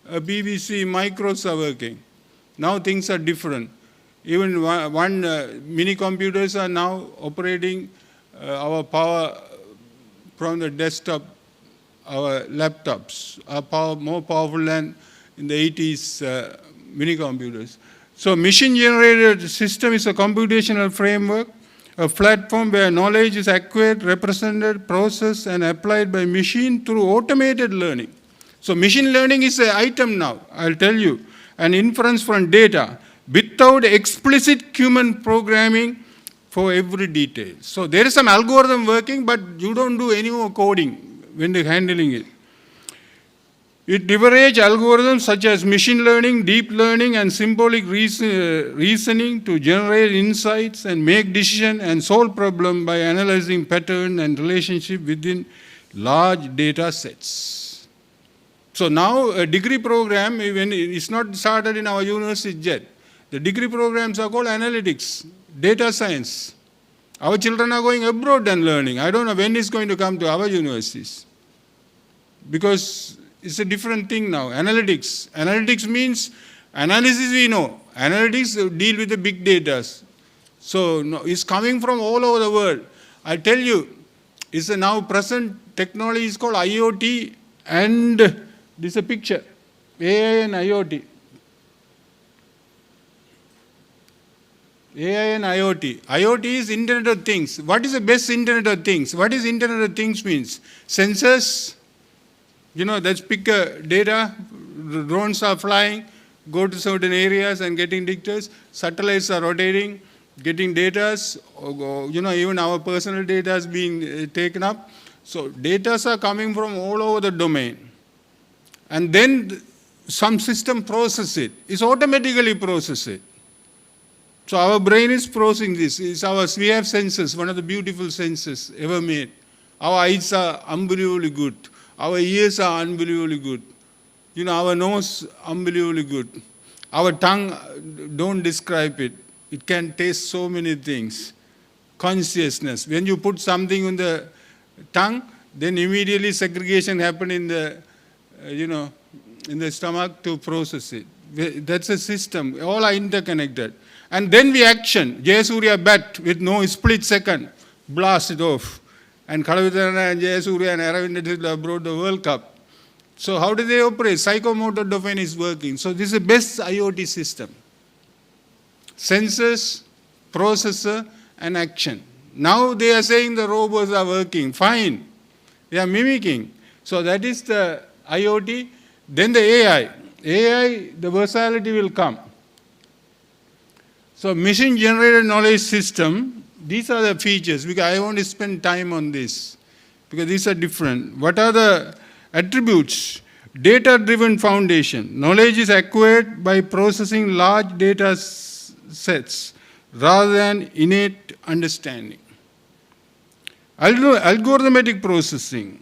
BBC micros are working. Now things are different. Even one mini computers are now operating our power from the desktop. Our laptops are more powerful than in the 80s mini computers. So machine-generated system is a computational framework, a platform where knowledge is acquired, represented, processed, and applied by machine through automated learning. So machine learning is an item now, I'll tell you, an inference from data without explicit human programming for every detail. So there is some algorithm working, but you don't do any more coding when you're handling it. It leverages algorithms such as machine learning, deep learning, and symbolic reasoning to generate insights and make decisions and solve problems by analyzing patterns and relationships within large data sets. So now a degree program, even it's not started in our university yet. The degree programs are called analytics, data science. Our children are going abroad and learning. I don't know when it's going to come to our universities. Because it's a different thing now. Analytics. Analytics means analysis we know. Analytics deal with the big data. So it's coming from all over the world. I tell you, it's a now present technology is called IoT, and this is a picture. AI and IoT. AI and IoT. IoT is Internet of Things. What is the best Internet of Things? What is Internet of Things means? Sensors. Let's pick data, drones are flying, go to certain areas and getting data. Satellites are rotating, getting data. Even our personal data is being taken up. So data are coming from all over the domain. And then some system processes it. It's automatically processed. So our brain is processing this. We have senses, one of the beautiful senses ever made. Our eyes are unbelievably good. Our ears are unbelievably good. Our nose, unbelievably good. Our tongue, don't describe it. It can taste so many things. Consciousness. When you put something on the tongue, then immediately segregation happens in the, in the stomach to process it. That's a system. All are interconnected. And then we action. Jayasuriya bat with no split second. Blast it off. And Kalavitharana and Jayasuriya and Aravind brought the World Cup. So how do they operate? Psychomotor domain is working. So this is the best IoT system. Sensors, processor, and action. Now they are saying the robots are working. Fine. They are mimicking. So that is the IoT. Then the AI. AI, the versatility will come. So machine-generated knowledge system, these are the features, because I want to spend time on this, because these are different. What are the attributes? Data-driven foundation. Knowledge is acquired by processing large data sets rather than innate understanding. Algorithmic processing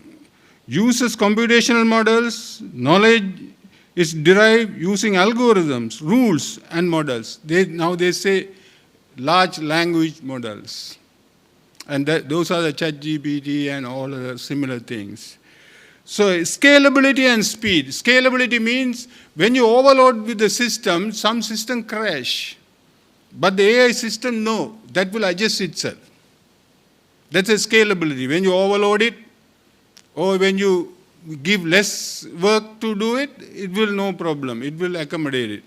uses computational models. Knowledge is derived using algorithms, rules, and models. Now they say large language models. And those are the ChatGPT and all other similar things. So scalability and speed. Scalability means when you overload with the system, some system crash. But the AI system, no, that will adjust itself. That's a scalability. When you overload it, or when you give less work to do it, it will no problem. It will accommodate it.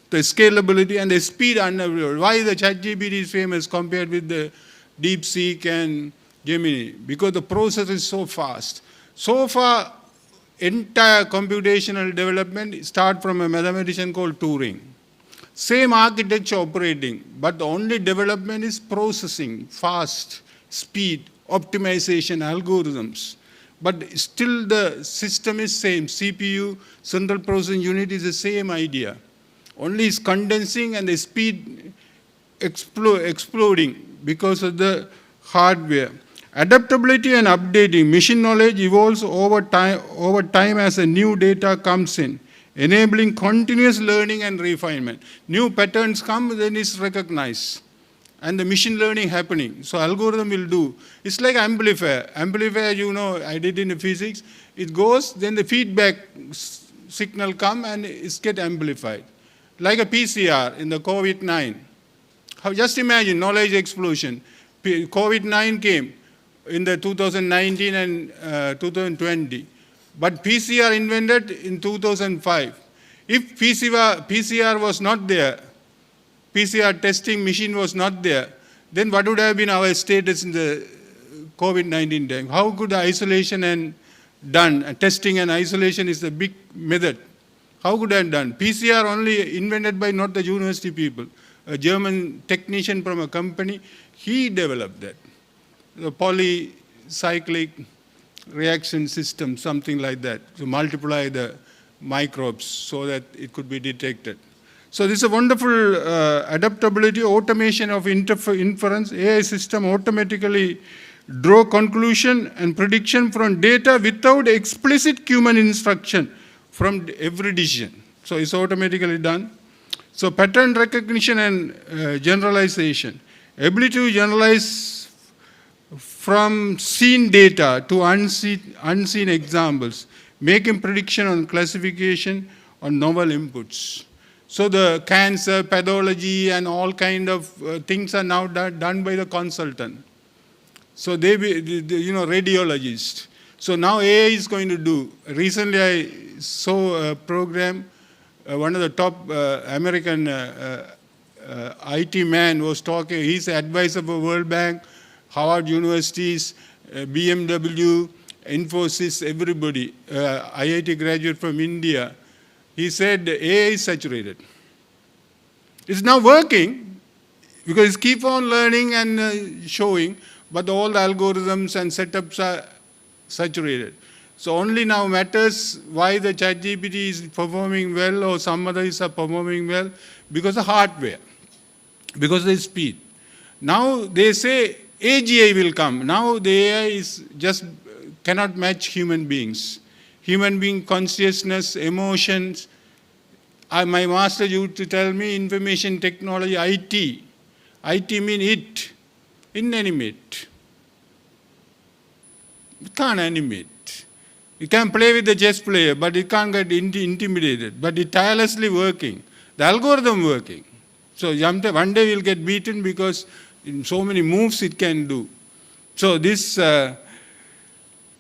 The scalability and the speed are unavailable. Why the ChatGPT is famous compared with the DeepSeek and Gemini? Because the process is so fast. So far, entire computational development start from a mathematician called Turing. Same architecture operating, but the only development is processing, fast, speed, optimization, algorithms. But still the system is same. CPU, central processing unit, is the same idea. Only is condensing and the speed exploding because of the hardware. Adaptability and updating. Machine knowledge evolves over time as a new data comes in, enabling continuous learning and refinement. New patterns come, then it's recognized. And the machine learning happening. So algorithm will do. It's like amplifier. Amplifier, you know, I did in the physics. It goes, then the feedback signal come and it's get amplified. Like a PCR in the COVID-9. Just imagine knowledge explosion. COVID-9 came in the 2019 and 2020. But PCR invented in 2005. If PCR was not there, PCR testing machine was not there, then what would have been our status in the COVID-19 time? How could isolation and done? Testing and isolation is the big method. How could I have done? PCR only invented by not the university people. A German technician from a company, he developed that. The polycyclic reaction system, something like that, to multiply the microbes so that it could be detected. So this is a wonderful adaptability, automation of inference. AI system automatically draw conclusion and prediction from data without explicit human instruction from every decision. So it's automatically done. So pattern recognition and generalization. Ability to generalize from seen data to unseen examples, making prediction on classification on novel inputs. So the cancer, pathology, and all kind of things are now done by the consultant. So they, radiologist. So now AI is going to do. Recently I saw a program, one of the top American IT man was talking, he's the advisor for World Bank, Harvard Universities, BMW, Infosys, everybody, IIT graduate from India. He said AI is saturated. It's now working because it's keep on learning and showing, but all the algorithms and setups are saturated. So only now matters why the ChatGPT is performing well or some others are performing well, because of hardware, because of the speed. Now they say AGI will come. Now the AI is just cannot match human beings. Human being consciousness, emotions. My master used to tell me information technology, IT. IT means it, inanimate. You can't animate. You can play with the chess player, but it can't get intimidated. But it's tirelessly working. The algorithm working. So one day we'll get beaten because in so many moves it can do. So this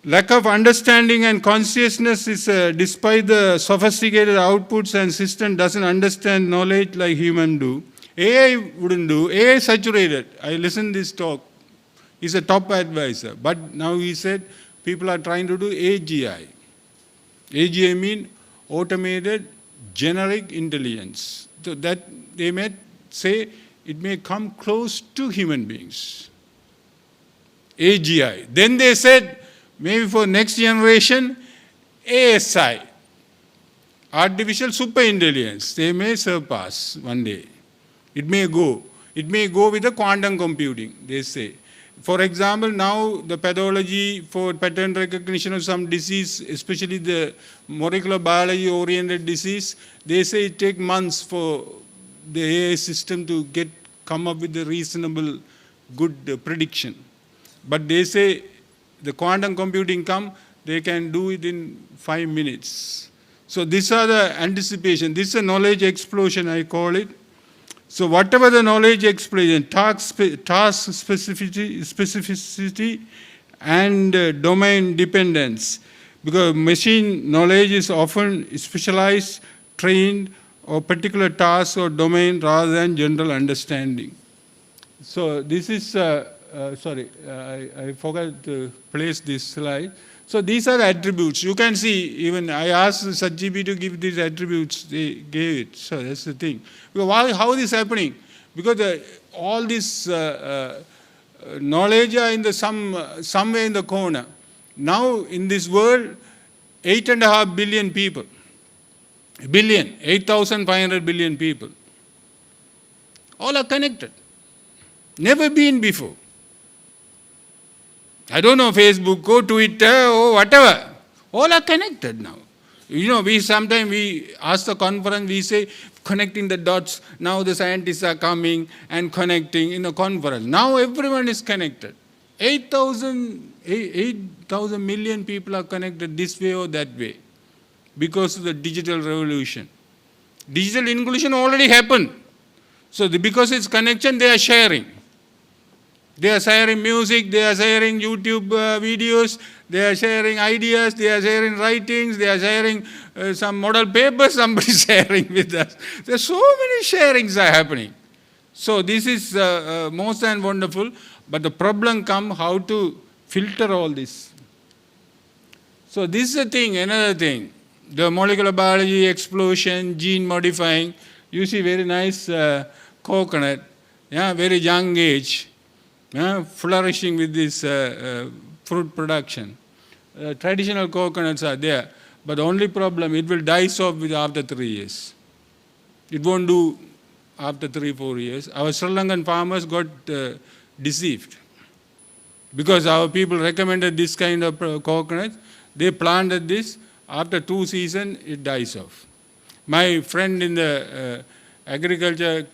lack of understanding and consciousness is, despite the sophisticated outputs and system doesn't understand knowledge like human do. AI wouldn't do. AI saturated. I listened this talk. He's a top advisor. But now he said people are trying to do AGI. AGI means automated generic intelligence. So that they may say it may come close to human beings. AGI. Then they said, maybe for next generation, ASI, artificial superintelligence, they may surpass one day. It may go. It may go with the quantum computing, they say. For example, now the pathology for pattern recognition of some disease, especially the molecular biology-oriented disease, they say it takes months for the AI system to come up with a reasonable, good prediction. But they say the quantum computing they can do it in 5 minutes. So these are the anticipation. This is a knowledge explosion, I call it. So whatever the knowledge explosion, task specificity and domain dependence, because machine knowledge is often specialized, trained, or particular task or domain rather than general understanding. So this is, I forgot to place this slide. So these are the attributes. You can see, even I asked ChatGPT to give these attributes, they gave it. So that's the thing. Because how is this happening? Because all this knowledge are in the somewhere in the corner. Now in this world, 8.5 billion people. 8,500 billion people. All are connected. Never been before. I don't know, Facebook or Twitter or whatever. All are connected now. You know, we ask the conference, we say, connecting the dots. Now the scientists are coming and connecting in a conference. Now everyone is connected. 8,000 million people are connected this way or that way because of the digital revolution. Digital inclusion already happened. So because it's connection, they are sharing. They are sharing music, they are sharing YouTube videos, they are sharing ideas, they are sharing writings, they are sharing some model papers somebody is sharing with us. There are so many sharings are happening. So this is most and wonderful, but the problem comes how to filter all this. So this is a thing, another thing. The molecular biology, explosion, gene modifying. You see very nice coconut, yeah, very young age. Flourishing with this fruit production. Traditional coconuts are there, but the only problem, it will die off after 3 years. It won't do after 3-4 years. Our Sri Lankan farmers got deceived because our people recommended this kind of coconut. They planted this. After 2 seasons, it dies off. My friend in the agriculture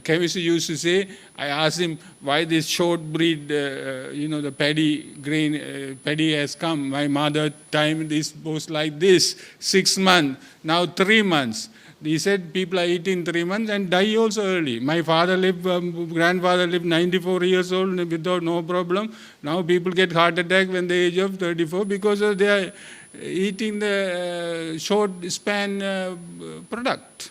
chemistry used to say, I asked him why this short breed, the paddy has come. My mother time this was like this, 6 months, now 3 months. He said people are eating 3 months and die also early. My grandfather lived 94 years old without no problem. Now people get heart attack when the age of 34 because they are eating the short span product.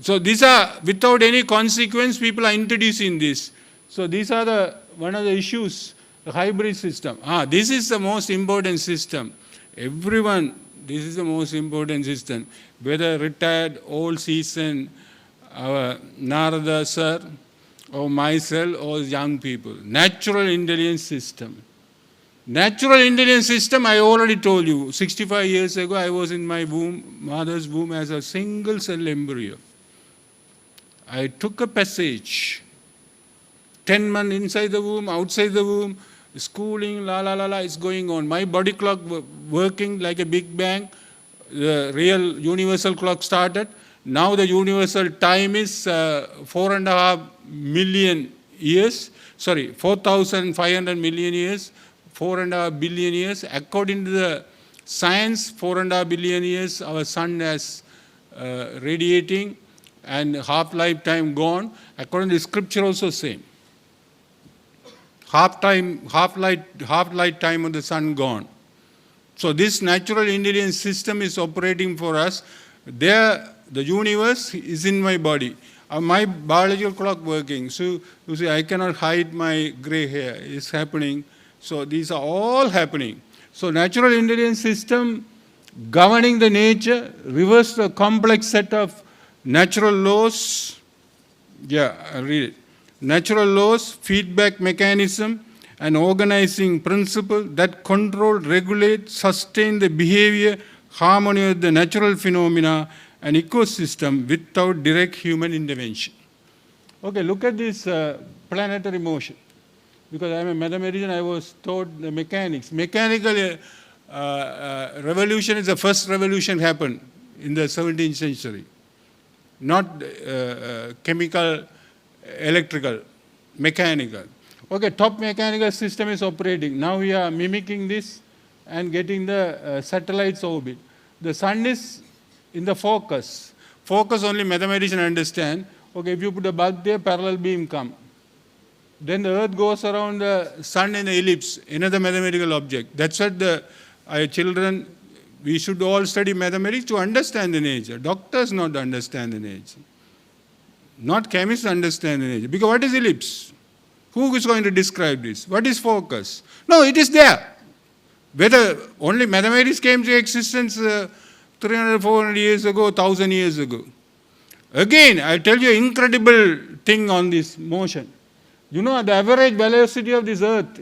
So these are, without any consequence, people are introducing this. So these are one of the issues, the hybrid system. This is the most important system. Everyone, this is the most important system. Whether retired, old season, our Narada sir, or myself, or young people. Natural intelligence system. Natural intelligence system, I already told you, 65 years ago, I was in my mother's womb as a single cell embryo. I took a passage, 10 months inside the womb, outside the womb, schooling, it's going on. My body clock working like a big bang. The real universal clock started. Now the universal time is 4.5 million years. 4,500 million years, 4.5 billion years. According to the science, 4.5 billion years our sun has radiating and half-life time gone. According to the scripture also same. Half-life time of the sun gone. So this natural intelligence system is operating for us. There, the universe is in my body. My biological clock working. So you see, I cannot hide my gray hair. It's happening. So these are all happening. So natural intelligence system governing the nature, reverse the complex set of natural laws. I'll read it. Natural laws, feedback mechanism, and organizing principle that control, regulate, sustain the behavior, harmony with the natural phenomena and ecosystem without direct human intervention. Okay, look at this planetary motion. Because I'm a mathematician, I was taught the mechanics. Mechanical revolution is the first revolution happened in the 17th century. Not chemical, electrical, mechanical. Okay, top mechanical system is operating. Now we are mimicking this and getting the satellites orbit. The sun is in the focus. Focus only mathematicians understand. Okay, if you put a bulb there, parallel beam come. Then the earth goes around the sun in an ellipse, another mathematical object. That's what children, we should all study mathematics to understand the nature. Doctors not understand the nature. Not chemists understand the nature. Because what is ellipse? Who is going to describe this? What is focus? No, it is there. Whether only mathematics came to existence 300, 400 years ago, 1,000 years ago. Again, I'll tell you an incredible thing on this motion. You know, the average velocity of this earth,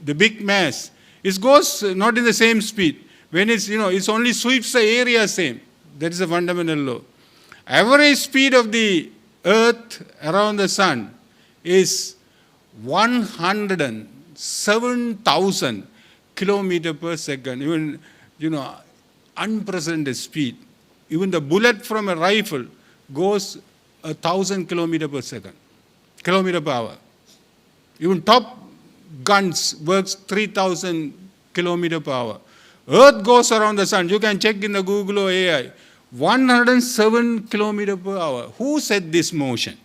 the big mass, it goes not in the same speed. When it's, it only sweeps the area same. That is a fundamental law. Average speed of the earth around the sun is 107,000 kilometers per second. Even, unprecedented speed. Even the bullet from a rifle goes 1,000 kilometers per second, kilometer per hour. Even top guns works 3,000 kilometers per hour. Earth goes around the sun. You can check in the Google or AI. 107 kilometers per hour. Who set this motion?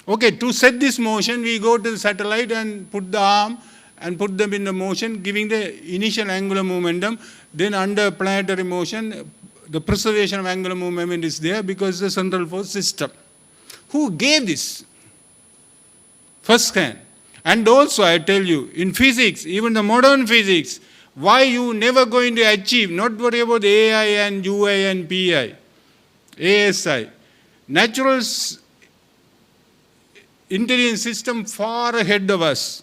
Okay, to set this motion, we go to the satellite and put the arm and put them in the motion, giving the initial angular momentum. Then under planetary motion, the preservation of angular moment is there because the central force system. Who gave this? First hand. And also, I tell you, in physics, even the modern physics, why you never going to achieve, not worry about the AI and UI and PI, ASI. Natural intelligence system far ahead of us.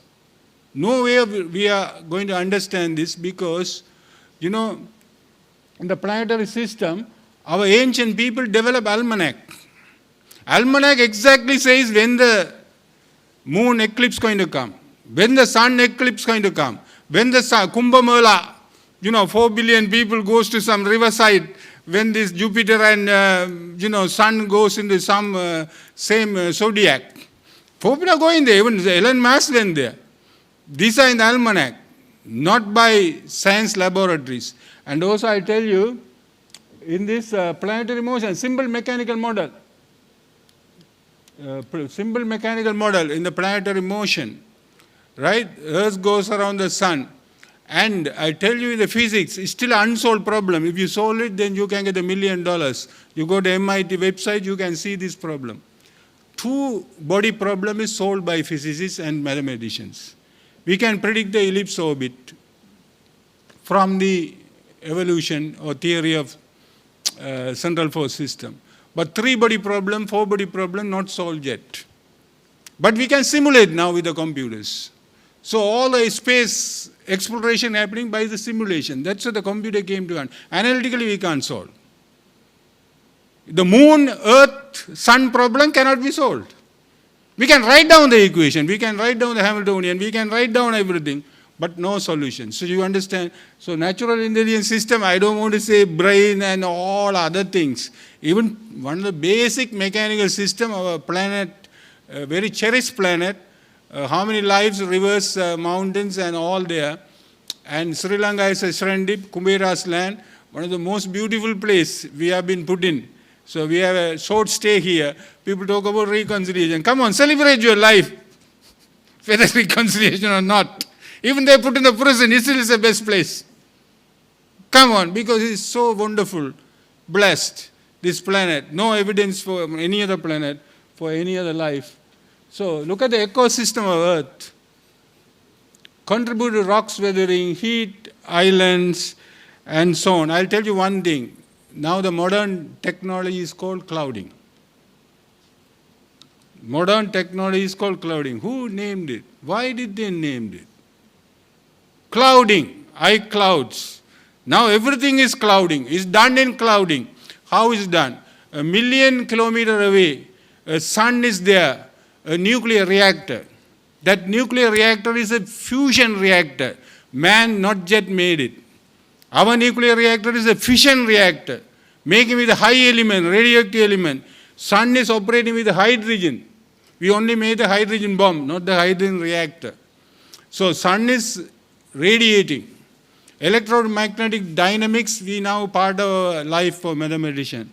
No way we are going to understand this because, in the planetary system, our ancient people developed almanac. Almanac exactly says when the moon eclipse going to come, when the sun eclipse going to come, when the Kumbh Mela, 4 billion people goes to some riverside, when this Jupiter and, sun goes into some same zodiac. 4 people are going there, even Elon Musk went there. These are in the almanac, not by science laboratories. And also I tell you, in this planetary motion, simple mechanical model in the planetary motion, right? Earth goes around the sun. And I tell you in the physics, it's still an unsolved problem. If you solve it, then you can get $1 million. You go to MIT website, you can see this problem. Two-body problem is solved by physicists and mathematicians. We can predict the ellipse orbit from the evolution or theory of central force system. But 3-body problem, 4-body problem, not solved yet. But we can simulate now with the computers. So all the space exploration happening by the simulation. That's what the computer came to. Analytically, we can't solve. The moon, earth, sun problem cannot be solved. We can write down the equation, we can write down the Hamiltonian, we can write down everything, but no solution. So you understand? So natural intelligence system, I don't want to say brain and all other things. Even one of the basic mechanical system, our planet, a very cherished planet, how many lives, rivers, mountains and all there. And Sri Lanka is a Shrandip, Kumbera's land, one of the most beautiful place we have been put in. So we have a short stay here. People talk about reconciliation. Come on, celebrate your life, whether reconciliation or not. Even they put in the prison, it still is the best place. Come on, because it's so wonderful, blessed, this planet. No evidence for any other planet, for any other life. So look at the ecosystem of Earth. Contribute to rocks weathering, heat, islands, and so on. I'll tell you one thing. Now the modern technology is called clouding. Modern technology is called clouding. Who named it? Why did they name it? Clouding, iClouds. Now everything is clouding. It's done in clouding. How is it done? 1 million kilometers away, a sun is there, a nuclear reactor. That nuclear reactor is a fusion reactor. Man not yet made it. Our nuclear reactor is a fission reactor, making with a high element, radioactive element. Sun is operating with hydrogen. We only made the hydrogen bomb, not the hydrogen reactor. So sun is radiating. Electromagnetic dynamics, we now part of our life for mathematician.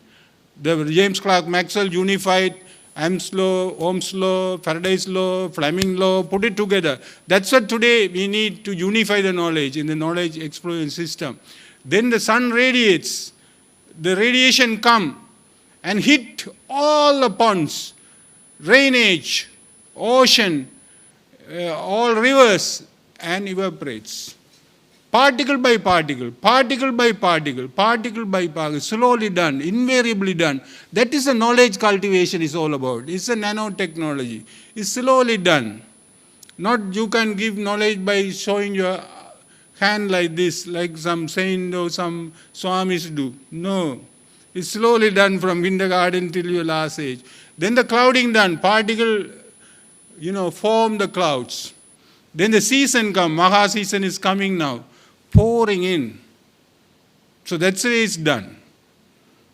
The James Clerk Maxwell unified Am's law, Ohm's law, Faraday's law, Fleming's law, put it together. That's what today we need to unify the knowledge in the knowledge explosion system. Then the sun radiates. The radiation come and hit all the ponds, drainage, ocean, all rivers, and evaporates. Particle by particle, particle by particle, particle by particle, slowly done, invariably done. That is the knowledge cultivation is all about. It's a nanotechnology. It's slowly done. Not you can give knowledge by showing your hand like this, like some saint or some swamis do. No. It's slowly done from kindergarten till your last age. Then the clouding done, particle, form the clouds. Then the season come, Maha season is coming now, pouring in. So that's the way it's done.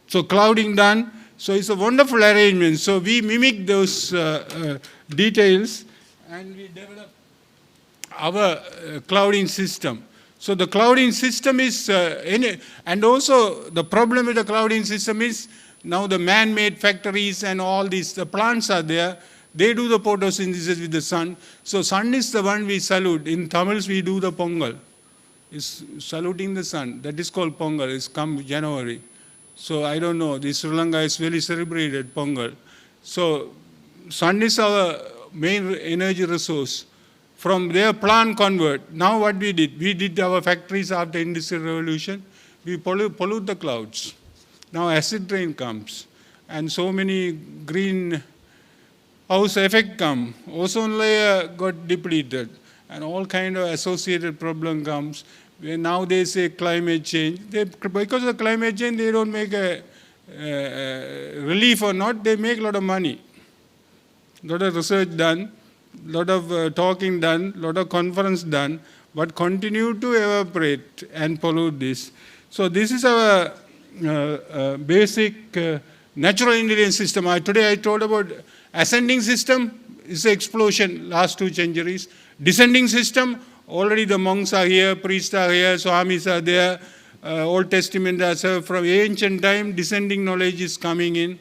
So clouding done, so it's a wonderful arrangement. So we mimic those details and we develop our clouding system. So the clouding system is, and also the problem with the clouding system is now the man-made factories and all these, the plants are there. They do the photosynthesis with the sun. So sun is the one we salute. In Tamils we do the Pongal. It's saluting the sun. That is called Pongal. It's come January. So I don't know. This Sri Lanka is very celebrated Pongal. So sun is our main energy resource. From there plant convert. Now what we did our factories after Industrial Revolution. We pollute the clouds. Now acid rain comes. And so many green house effect come, ozone layer got depleted, and all kind of associated problem comes. Where now they say climate change. Because of the climate change, they don't make a relief or not, they make a lot of money. Lot of research done, lot of talking done, lot of conference done, but continue to evaporate and pollute this. So this is our basic natural intelligence system. Today I told about ascending system is an explosion last 2 centuries. Descending system, already the monks are here, priests are here, swamis are there, Old Testament are from ancient time, descending knowledge is coming in.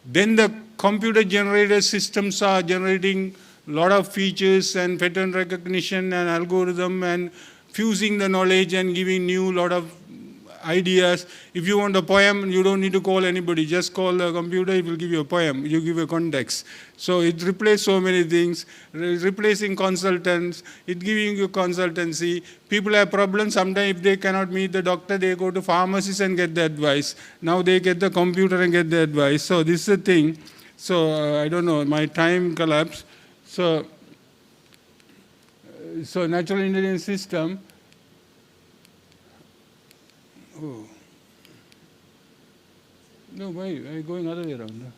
Then the computer generated systems are generating a lot of features and pattern recognition and algorithm and fusing the knowledge and giving new lot of ideas. If you want a poem, you don't need to call anybody. Just call the computer, it will give you a poem. You give a context. So it replaces so many things. Replacing consultants, it giving you consultancy. People have problems. Sometimes if they cannot meet the doctor, they go to pharmacies and get the advice. Now they get the computer and get the advice. So this is the thing. So I don't know, my time collapsed. So natural intelligence system. Oh. No, why? I'm going other way around.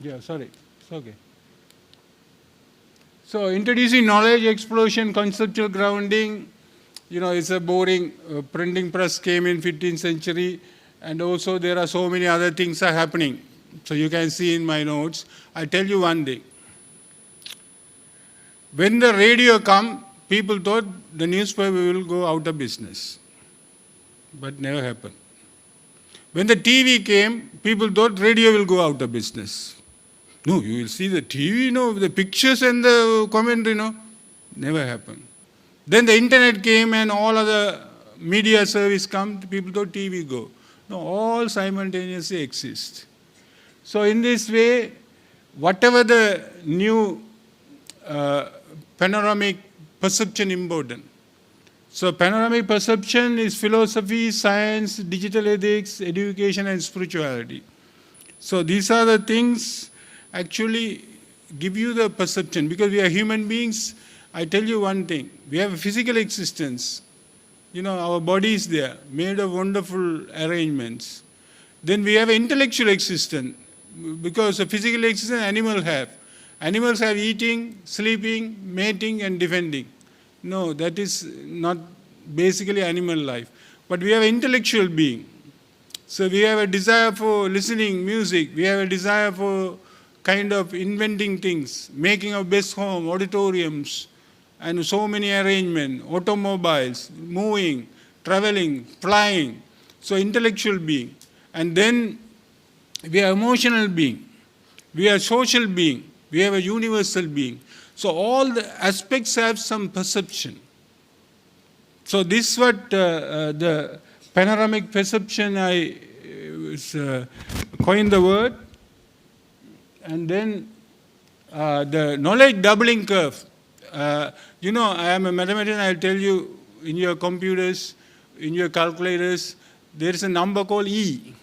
Yeah, sorry. It's okay. So introducing knowledge explosion, conceptual grounding, it's a boring printing press came in 15th century, and also there are so many other things are happening. So you can see in my notes. I tell you one thing. When the radio come, people thought the newspaper will go out of business, but never happened. When the TV came, people thought radio will go out of business. No, you will see the TV, the pictures and the commentary, never happened. Then the internet came and all other media service come, people thought TV go. No, all simultaneously exist. So in this way, whatever the new panoramic perception important. So panoramic perception is philosophy, science, digital ethics, education and spirituality. So these are the things actually give you the perception. Because we are human beings, I tell you one thing, we have a physical existence. Our body is there, made of wonderful arrangements. Then we have an intellectual existence, because a physical existence animals have. Animals have eating, sleeping, mating and defending. No, that is not basically animal life. But we have an intellectual being. So we have a desire for listening music. We have a desire for kind of inventing things, making our best home, auditoriums, and so many arrangements, automobiles, moving, traveling, flying. So intellectual being. And then we are emotional being. We are social being. We have a universal being. So all the aspects have some perception. So this is what the panoramic perception, I coined the word. And then the knowledge doubling curve. I am a mathematician, I'll tell you, in your computers, in your calculators, there is a number called E.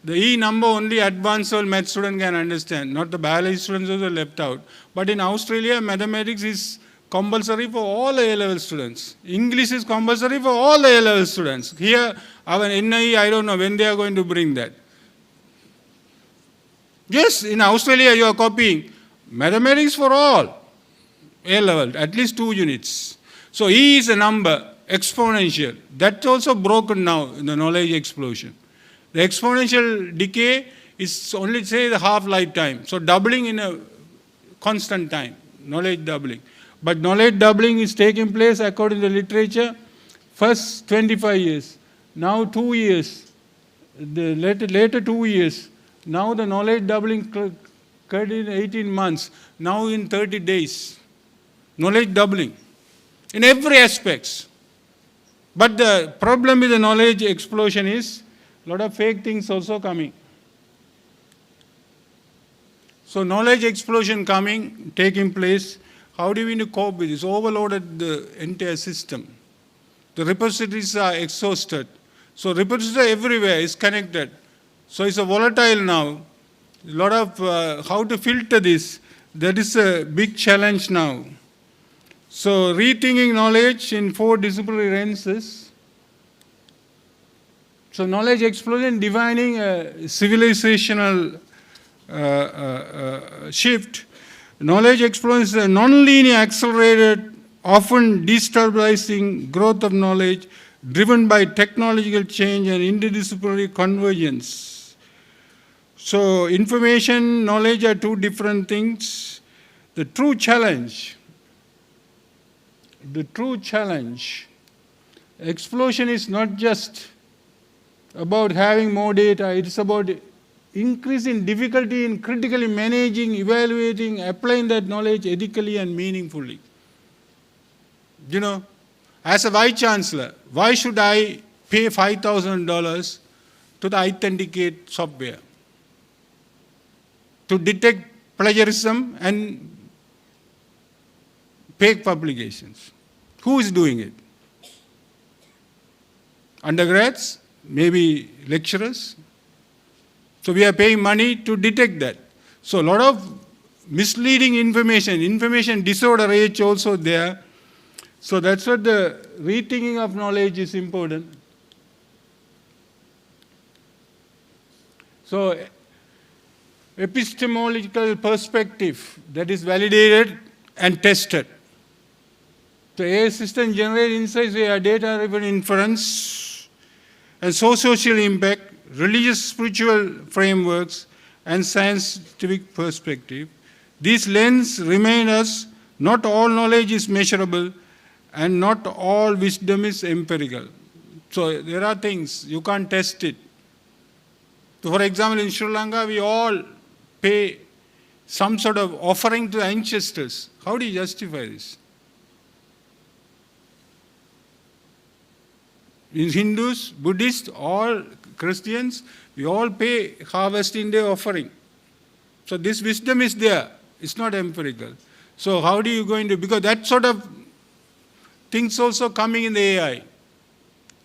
The E number only advanced level math student can understand, not the biology students also left out. But in Australia, mathematics is compulsory for all A-level students. English is compulsory for all the A-level students. Here, our NIE, I don't know when they are going to bring that. Yes, in Australia you are copying mathematics for all, A-level, at least 2 units. So E is a number, exponential. That's also broken now in the knowledge explosion. The exponential decay is only, say, the half lifetime. So doubling in a constant time, knowledge doubling. But knowledge doubling is taking place according to the literature, first 25 years, now 2 years, the later 2 years. Now the knowledge doubling occurred in 18 months, now in 30 days. Knowledge doubling in every aspect. But the problem with the knowledge explosion is a lot of fake things also coming. So knowledge explosion taking place, how do we need to cope with this? Overloaded the entire system. The repositories are exhausted. So repositories are everywhere, it's connected. So it's a volatile now. A lot of how to filter this, that is a big challenge now. So rethinking knowledge in 4 disciplinary lenses. So knowledge explosion, defining a civilizational shift. Knowledge explosion is a non-linear, accelerated, often destabilizing growth of knowledge driven by technological change and interdisciplinary convergence. So information, knowledge are 2 different things. The true challenge, explosion is not just about having more data, it's about increasing difficulty in critically managing, evaluating, applying that knowledge ethically and meaningfully. As a Vice Chancellor, why should I pay $5,000 to the Authenticate software to detect plagiarism and fake publications? Who is doing it? Undergrads? Maybe lecturers? So we are paying money to detect that. So a lot of misleading information disorder age also there. So that's what the rethinking of knowledge is important. So epistemological perspective that is validated and tested. The AI system generate insights via data-driven inference and social impact, religious spiritual frameworks, and scientific perspective. These lenses remind us not all knowledge is measurable and not all wisdom is empirical. So there are things, you can't test it. So for example, in Sri Lanka, we all pay some sort of offering to the ancestors. How do you justify this? In Hindus, Buddhists, all Christians, we all pay harvesting day offering. So this wisdom is there. It's not empirical. So how do you going to, because that sort of things also coming in the AI.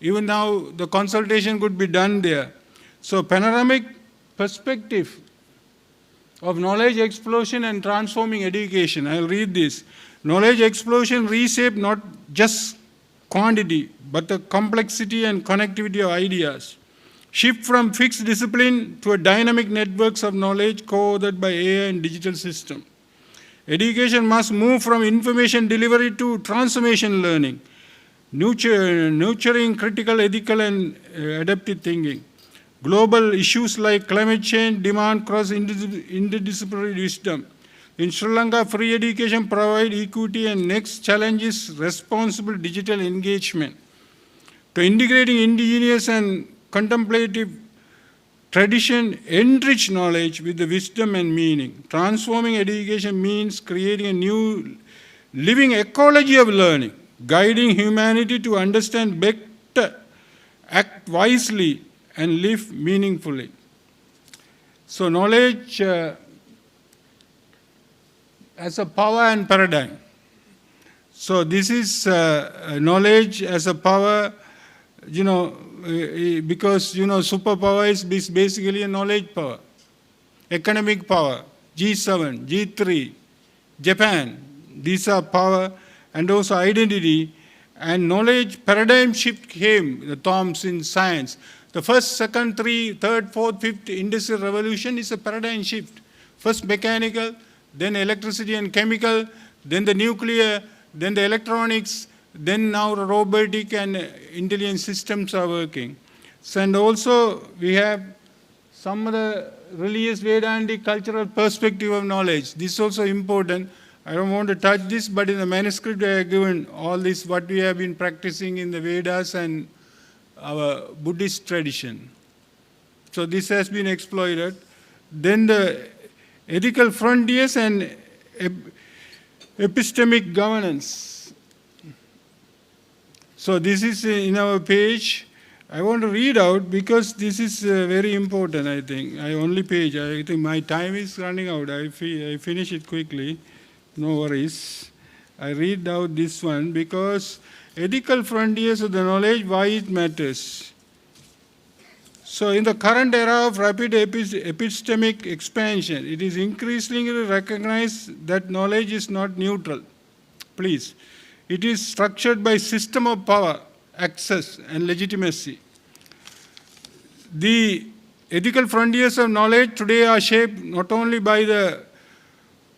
Even now the consultation could be done there. So panoramic perspective of knowledge explosion and transforming education. I'll read this. Knowledge explosion reshape not just quantity, but the complexity and connectivity of ideas. Shift from fixed discipline to a dynamic networks of knowledge co-authored by AI and digital system. Education must move from information delivery to transformation learning, nurturing critical, ethical, and adaptive thinking. Global issues like climate change demand cross-interdisciplinary wisdom. In Sri Lanka, free education provides equity, and next challenge is responsible digital engagement. To integrating indigenous and contemplative tradition, enrich knowledge with the wisdom and meaning. Transforming education means creating a new living ecology of learning, guiding humanity to understand better, act wisely, and live meaningfully. So knowledge as a power and paradigm. So this is knowledge as a power, because, superpower is basically a knowledge power. Economic power, G7, G3, Japan, these are power, and also identity and knowledge. Paradigm shift came, the terms in science. The first, second, third, fourth, fifth industrial revolution is a paradigm shift. First mechanical, then electricity and chemical, then the nuclear, then the electronics, then now robotic and intelligent systems are working. So, and also we have some of the religious Vedantic cultural perspective of knowledge. This is also important. I don't want to touch this, but in the manuscript I have given all this, what we have been practicing in the Vedas and our Buddhist tradition. So this has been exploited. Then the ethical frontiers and epistemic governance. So this is in our page. I want to read out because this is very important, I think. Only page. I think my time is running out. I finish it quickly. No worries. I read out this one because ethical frontiers of the knowledge, why it matters. So in the current era of rapid epistemic expansion, it is increasingly recognized that knowledge is not neutral. Please. It is structured by system of power, access, and legitimacy. The ethical frontiers of knowledge today are shaped not only by the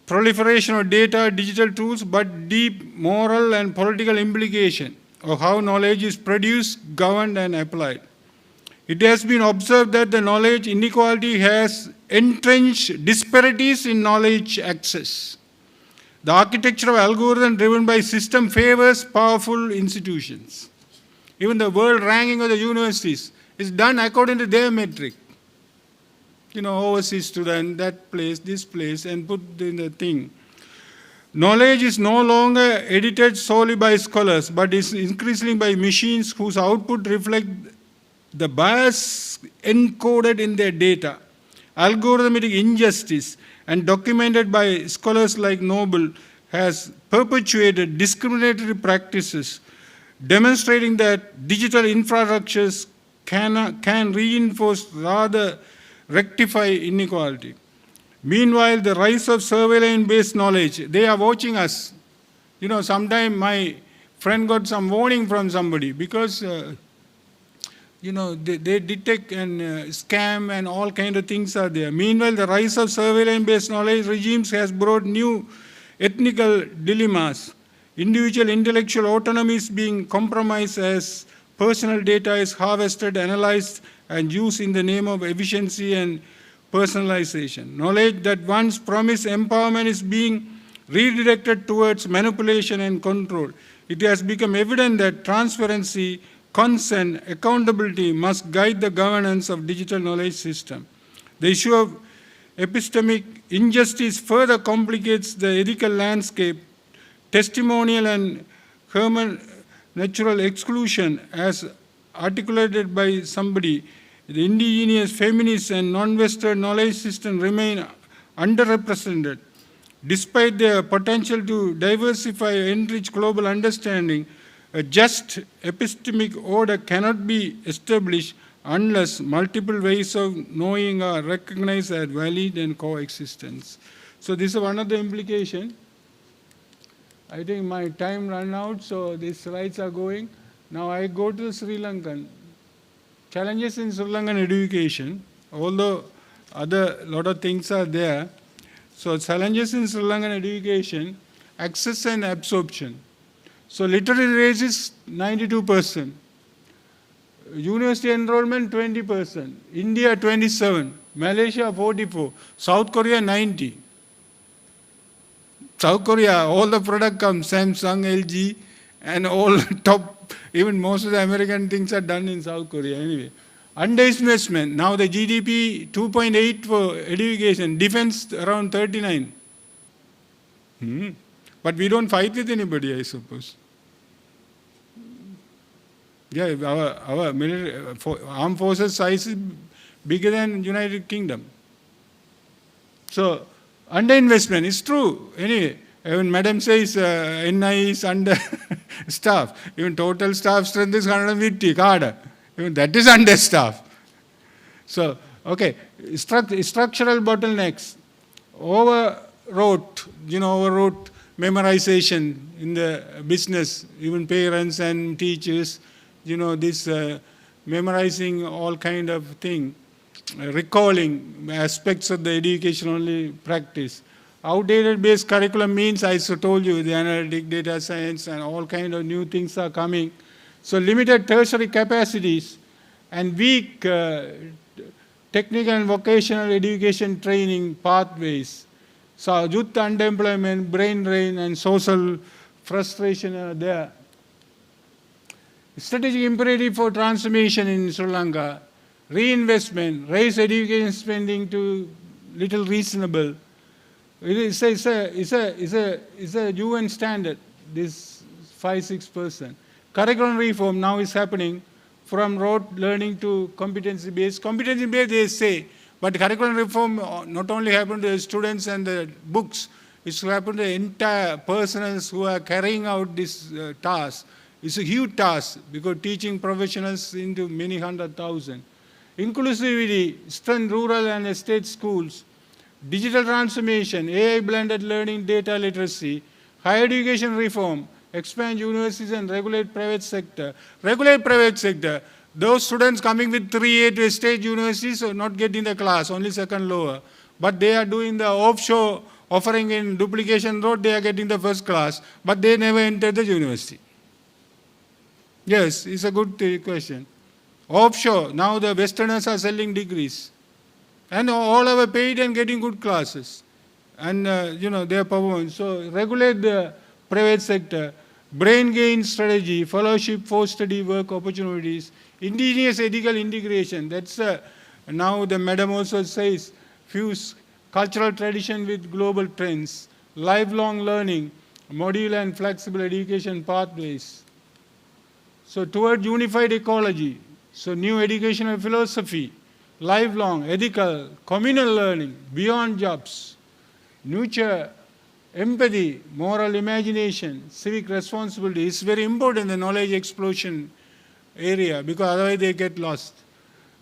proliferation of data, digital tools, but deep moral and political implication of how knowledge is produced, governed, and applied. It has been observed that the knowledge inequality has entrenched disparities in knowledge access. The architecture of algorithm driven by system favors powerful institutions. Even the world ranking of the universities is done according to their metric. Overseas student, that place, this place, and put in the thing. Knowledge is no longer edited solely by scholars, but is increasingly by machines whose output reflect the bias encoded in their data. Algorithmic injustice and documented by scholars like Noble has perpetuated discriminatory practices, demonstrating that digital infrastructures can reinforce rather rectify inequality. Meanwhile, the rise of surveillance-based knowledge, they are watching us. Sometime my friend got some warning from somebody because, they detect and scam and all kind of things are there. Meanwhile, the rise of surveillance-based knowledge regimes has brought new ethical dilemmas. Individual intellectual autonomy is being compromised as personal data is harvested, analyzed, and used in the name of efficiency and personalization. Knowledge that once promised empowerment is being redirected towards manipulation and control. It has become evident that transparency, consent, accountability must guide the governance of digital knowledge system. The issue of epistemic injustice further complicates the ethical landscape. Testimonial and natural exclusion, as articulated by somebody, the indigenous, feminist, and non-Western knowledge system remain underrepresented. Despite their potential to diversify and enrich global understanding, a just epistemic order cannot be established unless multiple ways of knowing are recognized as valid and coexistence. So this is one of the implications. I think my time ran out, so these slides are going. Now I go to Sri Lankan. Challenges in Sri Lankan education, although other lot of things are there. So challenges in Sri Lankan education, access and absorption. So literacy rate is 92%. University enrollment 20%. India 27. Malaysia 44. South Korea 90. South Korea, all the product comes, Samsung, LG, and all top, even most of the American things are done in South Korea anyway. Underinvestment, now the GDP 2.8 for education, defense around 39. But we don't fight with anybody, I suppose. Yeah, our military, armed forces size is bigger than United Kingdom. So, underinvestment is true. Anyway, Even Madam says NI is under staff. Even total staff strength is 150 cadre. Even that is under staff. So, okay, structural bottlenecks, overwrought memorization in the business, even parents and teachers, this memorizing all kind of thing, recalling aspects of the education only practice. Outdated based curriculum means, I told you, the analytic data science and all kind of new things are coming. So limited tertiary capacities and weak technical and vocational education training pathways. So youth unemployment, brain drain and social frustration are there. Strategic imperative for transformation in Sri Lanka, reinvestment, raise education spending to little reasonable. It's a UN standard, this 5-6%. Curriculum reform now is happening from rote learning to competency-based. Competency-based they say, but curriculum reform not only happen to the students and the books, it's happen to the entire personnels who are carrying out this task. It's a huge task because teaching professionals into many 100,000. Inclusivity, strengthen rural and estate schools, digital transformation, AI blended learning, data literacy, higher education reform, expand universities and regulate private sector. Regulate private sector. Those students coming with 3A to state universities are not getting the class, only second lower. But they are doing the offshore offering in duplication road, they are getting the first class, but they never enter the university. Yes, it's a good question. Offshore, now the Westerners are selling degrees. And all are paid and getting good classes. And, their performance. So regulate the private sector, brain gain strategy, fellowship for study work opportunities, indigenous ethical integration. That's now the madam also says, fuse cultural tradition with global trends, lifelong learning, modular and flexible education pathways. So toward unified ecology, so new educational philosophy, lifelong, ethical, communal learning, beyond jobs, nurture, empathy, moral imagination, civic responsibility is very important in the knowledge explosion area because otherwise they get lost.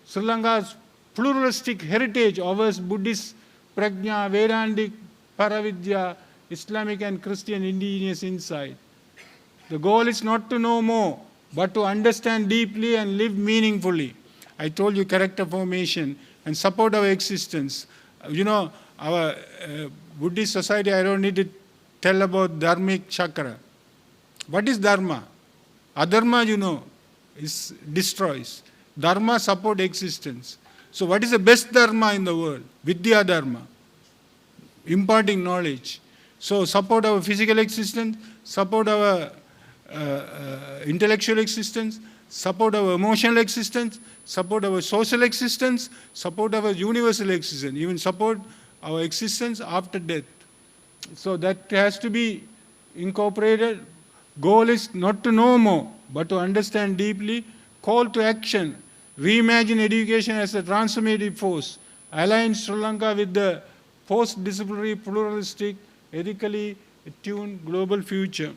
Sri Lanka's pluralistic heritage offers Buddhist prajna, Vedantic Paravidya, Islamic and Christian indigenous insight. The goal is not to know more, but to understand deeply and live meaningfully. I told you character formation and support our existence. Our Buddhist society, I don't need to tell about dharmic chakra. What is dharma? Adharma, is destroys. Dharma support existence. So what is the best dharma in the world? Vidya dharma. Imparting knowledge. So support our physical existence, support our intellectual existence, support our emotional existence, support our social existence, support our universal existence, even support our existence after death. So that has to be incorporated. Goal is not to know more, but to understand deeply. Call to action. Reimagine education as a transformative force. Align Sri Lanka with the post-disciplinary, pluralistic, ethically attuned global future.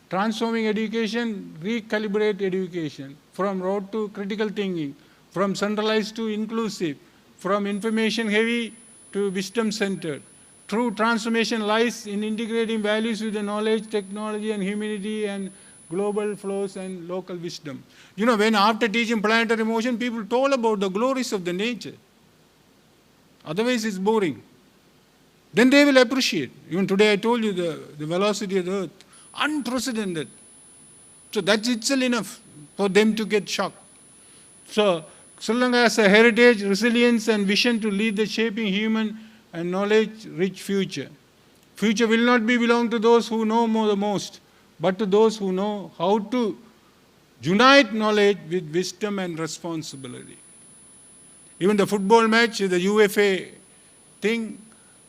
Transforming education, recalibrate education from rote to critical thinking, from centralized to inclusive, from information heavy to wisdom centered. True transformation lies in integrating values with the knowledge, technology and humanity and global flows and local wisdom. When after teaching planetary motion, people told about the glories of the nature. Otherwise it's boring. Then they will appreciate. Even today I told you the velocity of the earth. Unprecedented. So that's itself enough for them to get shocked. So Sri Lanka has a heritage, resilience and vision to lead the shaping human and knowledge-rich future. Future will not belong to those who know more the most, but to those who know how to unite knowledge with wisdom and responsibility. Even the football match, the UFA thing,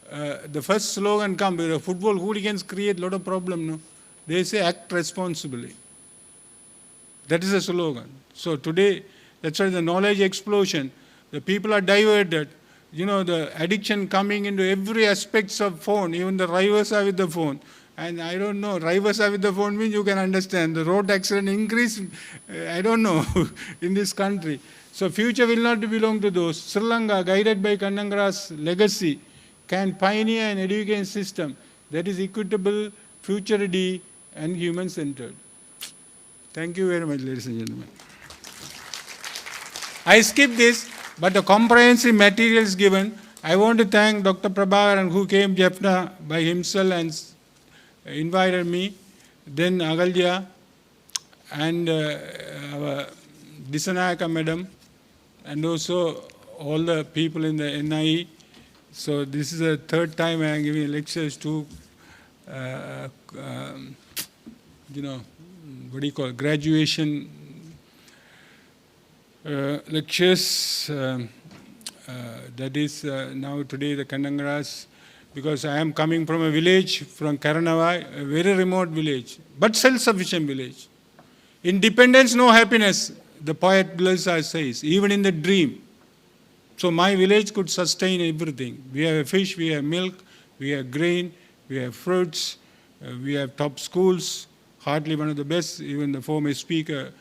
the first slogan comes, the football hooligans create a lot of problems. No? They say act responsibly. That is the slogan. So today, that's why the knowledge explosion, the people are diverted you know, the addiction coming into every aspects of phone, even the drivers are with the phone. And I don't know, drivers are with the phone means you can understand. The road accident increase, I don't know, in this country. So future will not belong to those. Sri Lanka, guided by Kannangara's legacy, can pioneer an education system that is equitable, future-ready, and human-centered. Thank you very much, ladies and gentlemen. I skip this, but the comprehensive materials given. I want to thank Dr. Prabhakaran, who came Jaffna by himself and invited me, then Agalya and our Disanayaka madam, and also all the people in the NIE. So this is the third time I am giving lectures to, you know, what do you call, graduation lectures. That is now today the Kannangaras, because I am coming from a village, from Karanavai, a very remote village, but self-sufficient village. Independence, no happiness, the poet Blasa says, even in the dream. So my village could sustain everything. We have fish, we have milk, we have grain, we have fruits, we have top schools, hardly one of the best. Even the former speaker,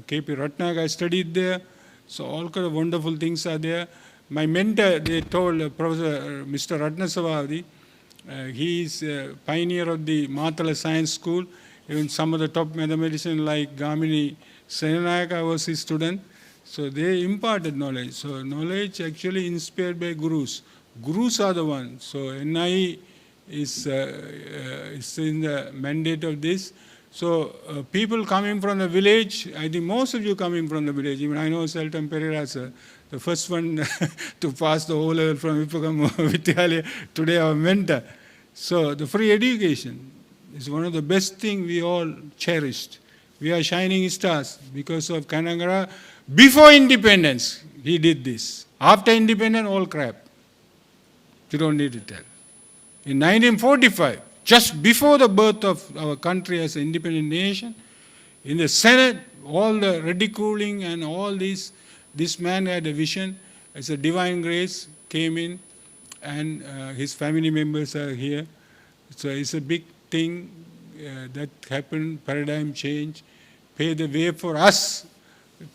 K.P. Ratnak, I studied there. So all kind of wonderful things are there. My mentor, they told Professor Mr. Ratnasavadi, he is a pioneer of the Matala Science School. Even some of the top mathematicians like Gamini Senanayaka was his student. So they imparted knowledge. So knowledge actually inspired by gurus. Gurus are the ones. So NIE is in the mandate of this. So people coming from the village, I think most of you coming from the village. Even I know Seltam Pereira, sir, the first one to pass the whole level from Vipakam Vidyalaya, today our mentor. So the free education is one of the best things we all cherished. We are shining stars because of Kannangara. Before independence, he did this. After independence, all crap. You don't need to tell. In 1945, just before the birth of our country as an independent nation, in the Senate, all the ridiculing and all this man had a vision. As a divine grace came in, and his family members are here. So it's a big thing that happened, paradigm change, pave the way for us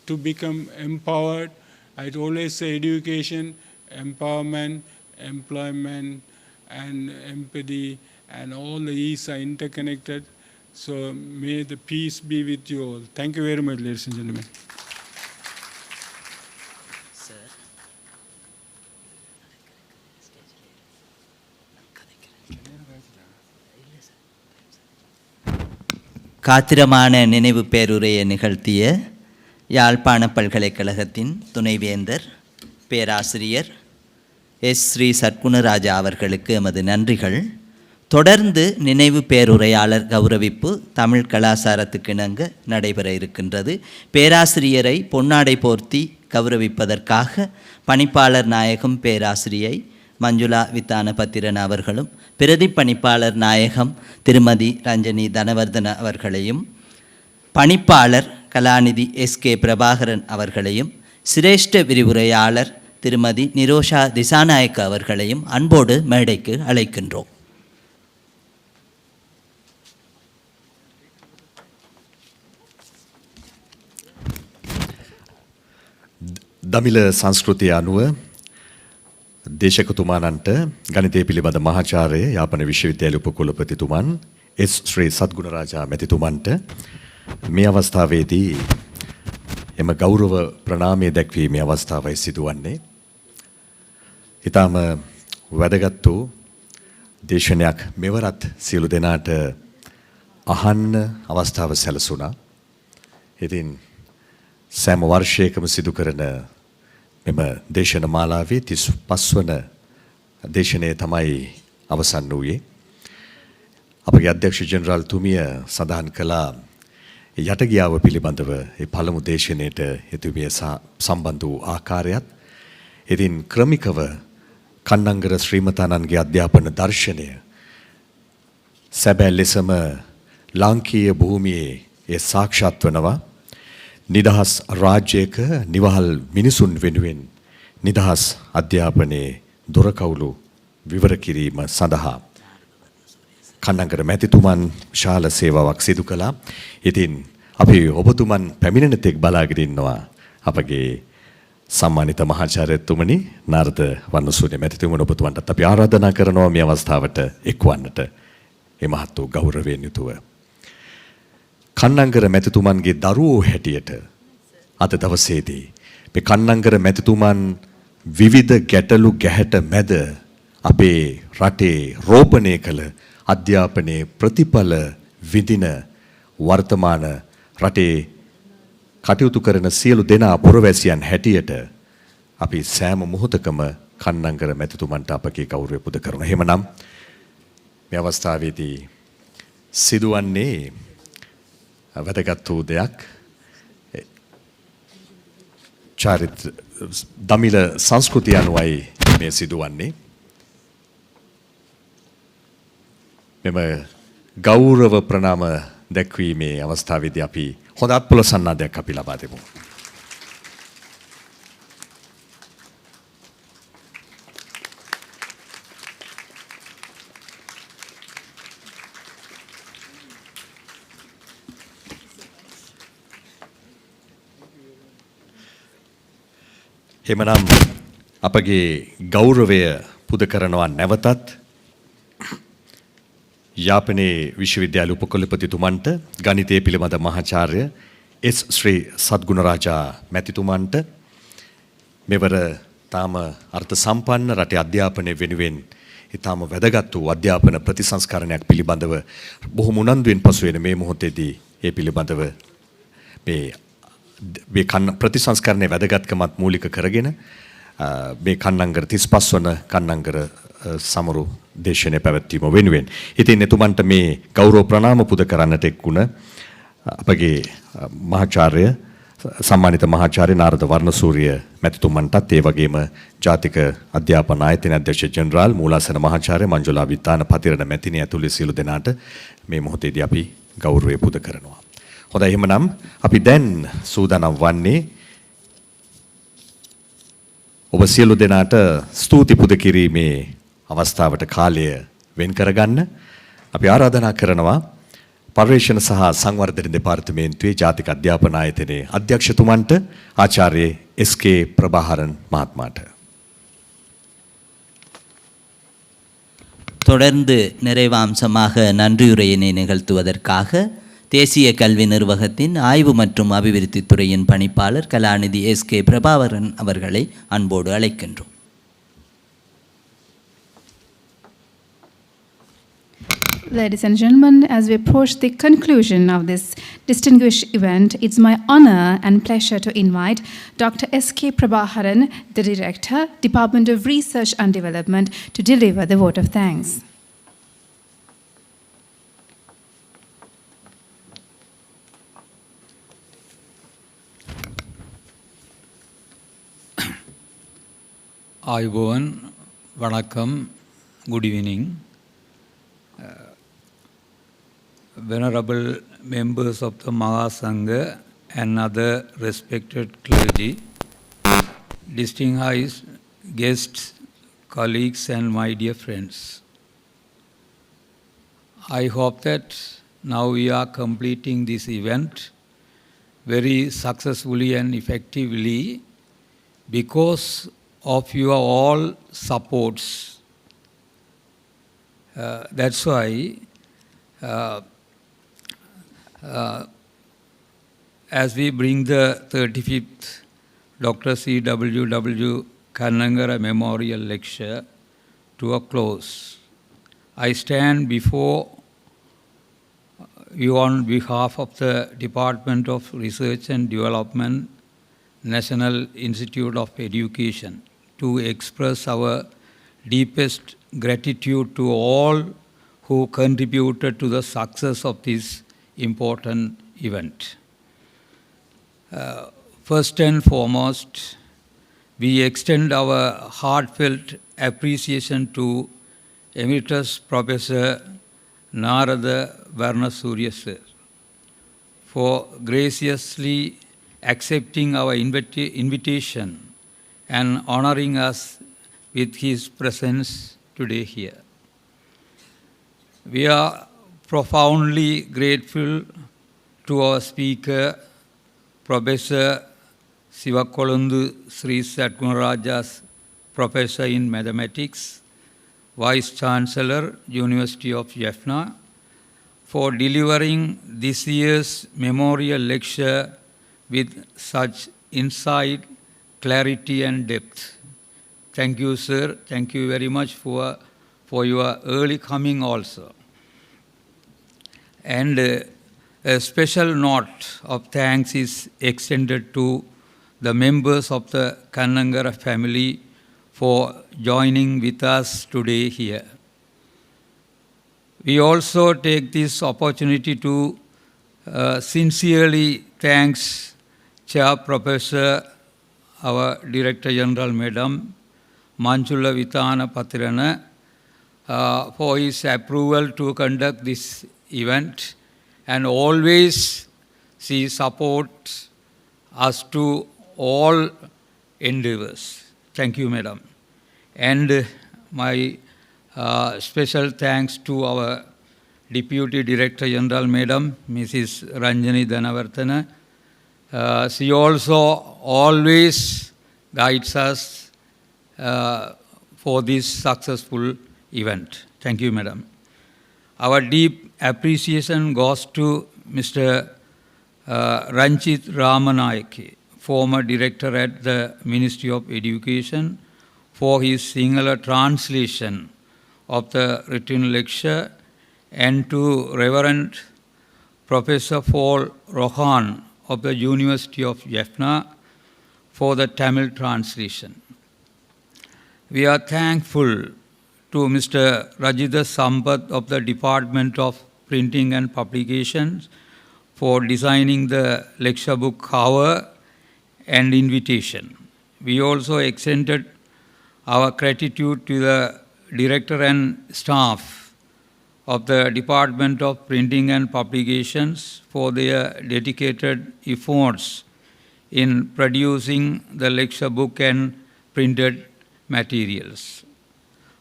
to become empowered. I'd always say education, empowerment, employment, and empathy, and all the E's are interconnected. So may the peace be with you all. Thank you very much, ladies and gentlemen. காத்திரமான நினைவு பேருரையை நிகழ்த்திய யாழ்ப்பாண பல்கலைக்கழகத்தின் துணைவேந்தர் பேராசிரியர் S. Sri Sathgunaraja அவர்களுக்கு எமது நன்றிகள். தொடர்ந்து நினைவு பேருரையாளர் கௌரவிப்பு தமிழ் கலாச்சாரத்துக்கு இணங்க நடைபெற இருக்கின்றது. பேராசிரியரை பொன்னாடை போர்த்தி கௌரவிப்பதற்காக பணிப்பாளர் நாயகம் பேராசிரியை மஞ்சுளா வித்தானபத்திரன் அவர்களும், பிரதி பணிப்பாளர் நாயகம் திருமதி ரஞ்சனி தனவர்தன அவர்களையும், பணிப்பாளர் கலாநிதி எஸ்.கே. பிரபாகரன் அவர்களையும், சிரேஷ்ட விரிவுரையாளர் திருமதி நிரோஷா திசாநாயக்க அவர்களையும் அன்போடு மேடைக்கு அழைக்கின்றோம். දමිල සංස්කෘතිය අනුව දේශකතුමාණන්ට ගණිතය පිළිබඳ මහාචාර්ය යාපන විශ්වවිද්‍යාල උපකුලපතිතුමන් එස්. ශ්‍රී සත්ගුණරාජා මැතිතුමන්ට මේ අවස්ථාවේදී එම ගෞරව ප්‍රණාමය දැක්වීමේ අවස්ථාවයි සිදුවන්නේ. ඊටම වැදගත් වූ දේශනයක් මෙවරත් සියලු දෙනාට අහන්න අවස්ථාව සැලසුණා. ඉතින් සෑම වර්ෂයකම සිදු කරන මෙම දේශන මාලාවේ 35 වන දේශනය තමයි අවසන් වූයේ. අපගේ අධ්‍යක්ෂ ජෙනරාල් තුමිය සඳහන් කළා යටගියාව පිළිබඳව ඒ පළමු දේශනයේට එතුමිය සම්බන්ධ වූ ආකාරයත්. ඉතින් ක්‍රමිකව කන්නංගර ශ්‍රීමතානන්ගේ අධ්‍යාපන දර්ශනය සැබෑ ලෙසම ලාංකීය භූමියේ ඒ සාක්ෂාත් වනවා. නිදහස් රාජ්‍යයක නිවහල් මිනිසුන් වෙනුවෙන් නිදහස් අධ්‍යාපනයේ දොරකවුළු විවර කිරීම සඳහා කන්නංගර මැතිතුමන් ශාල සේවාවක් සිදු කළා. ඉතින් අපි ඔබතුමන් පැමිණෙන තෙක් බලාගෙන ඉන්නවා අපගේ සම්මානිත මහාචාර්යතුමනි නාරද වර්ණසූරිය මැතිතුමන් ඔබතුමන්ටත් අපි ආරාධනා කරනවා මේ අවස්ථාවට එක්වන්නට. මේ මහත් වූ ගෞරවයෙන් යුතුව කන්නංගර මැතිතුමන්ගේ දරුවෝ හැටියට අද දවසේදී මේ කන්නංගර මැතිතුමන් විවිධ ගැටලු ගැහැට මැද අපේ රටේ රෝපණය කළ අධ්‍යාපනයේ ප්‍රතිඵල විඳින වර්තමාන රටේ කටයුතු කරන සියලු දෙනා පුරවැසියන් හැටියට අපි සෑම මොහොතකම කන්නංගර මැතිතුමන්ට අපගේ ගෞරවය පුද කරනවා. එහෙමනම් මේ අවස්ථාවේදී සිදුවන්නේ වැදගත් වූ දෙයක්. චාරිත්‍ර දමිළ සංස්කෘතිය අනුවයි මේ සිදුවන්නේ. මෙම ගෞරව ප්‍රණාම දැක්වීමේ අවස්ථාවේදී අපි හොඳ අත්පොළ සන්නාදයක් අපි ලබා දෙමු. එමනම් අපගේ ගෞරවය පුද කරනවා නැවතත් යාපනයේ විශ්වවිද්‍යාල උපකුලපතිතුමන්ට ගණිතය පිළිබඳ මහාචාර්ය එස් ශ්‍රී සත්ගුණරාජා මැතිතුමන්ට මෙවර තාම අර්ථ සම්පන්න රටේ අධ්‍යාපනය වෙනුවෙන් ඊටම වැදගත් වූ අධ්‍යාපන ප්‍රතිසංස්කරණයක් පිළිබඳව බොහොම උනන්දුවෙන් පසු වෙන මේ මොහොතේදී ඒ පිළිබඳව මේ ප්‍රතිසංස්කරණයේ වැදගත්කමත් මූලික කරගෙන මේ කන්නංගර 35 වන කන්නංගර සමරු දේශනය පැවැත්වීම වෙනුවෙන් ඉතින් එතුමන්ට මේ ගෞරව ප්‍රණාම පුද කරන්නට එක්ුණ අපගේ මහාචාර්ය සම්මානිත මහාචාර්ය නාරද වර්ණසූරිය මැතිතුමන්ටත් ඒ වගේම ජාතික අධ්‍යාපන ආයතන අධ්‍යක්ෂ ජෙනරාල් මූලාසන මහාචාර්ය මංජුලා විතාන පතිරණ මැතිණිය ඇතුළු සියලු දෙනාට මේ මොහොතේදී අපි ගෞරවය පුද කරනවා. හොඳයි එහෙමනම් අපි දැන් සූදානම් වන්නේ ඔබ සියලු දෙනාට ස්තුති පුද කිරීමේ අවස්ථාවට කාලය වෙන් කරගන්න අපි ආරාධනා කරනවා පර්යේෂණ සහ සංවර්ධන දෙපාර්තමේන්තුවේ ජාතික අධ්‍යාපන ආයතනයේ අධ්‍යක්ෂතුමන්ට ආචාර්ය එස්.කේ. ප්‍රභාහරන් මහත්මයාට. தொடர்ந்து நிறைவாம்சமாக நன்றியுரையினை நிகழ்த்துவதற்காக தேசிய கல்வி நிர்வாகத்தின் ஆய்வு மற்றும் அபிவிருத்தி துறையின் பணிப்பாளர் கலாநிதி எஸ்.கே. பிரபாகரன் அவர்களை அன்போடு அழைக்கின்றோம். Ladies and gentlemen, as we approach the conclusion of this distinguished event, it's my honor and pleasure to invite Dr. S.K. Prabhaharan, the Director, Department of Research and Development, to deliver the vote of thanks. Ayubovan, Vanakkam, good evening. Venerable members of the Mahasangha and other respected clergy, distinguished guests, colleagues and my dear friends. I hope that now we are completing this event very successfully and effectively because of your all supports. That's why as we bring the 35th Dr. C.W.W. Kannangara Memorial Lecture to a close, I stand before you on behalf of the Department of Research and Development, National Institute of Education, to express our deepest gratitude to all who contributed to the success of this important event. First and foremost, we extend our heartfelt appreciation to Emeritus Professor Narada Varnasuriya sir for graciously accepting our invitation and honoring us with his presence today here. We are profoundly grateful to our speaker, Professor Sivakolundu Sri Satgunaraja's Professor in Mathematics, Vice Chancellor, University of Jaffna, for delivering this year's memorial lecture with such insight, clarity and depth. Thank you, sir. Thank you very much for your early coming also. And a special note of thanks is extended to the members of the Kannangara family for joining with us today here. We also take this opportunity to sincerely thank Chair Professor, our Director General Madam, Manchula Vitana Patirana, for his approval to conduct this event, and always she supports us to all endeavors. Thank you, Madam. And my special thanks to our Deputy Director General Madam, Mrs. Ranjani Dhanavarthana. She also always guides us for this successful event. Thank you, Madam. Our deep appreciation goes to Mr. Ranjit Ramanayake, former director at the Ministry of Education, for his singular translation of the written lecture, and to Reverend Professor Paul Rohan of the University of Jaffna for the Tamil translation. We are thankful to Mr. Rajitha Sampath of the Department of Printing and Publications for designing the lecture book cover and invitation. We also extended our gratitude to the director and staff of the Department of Printing and Publications for their dedicated efforts in producing the lecture book and printed materials.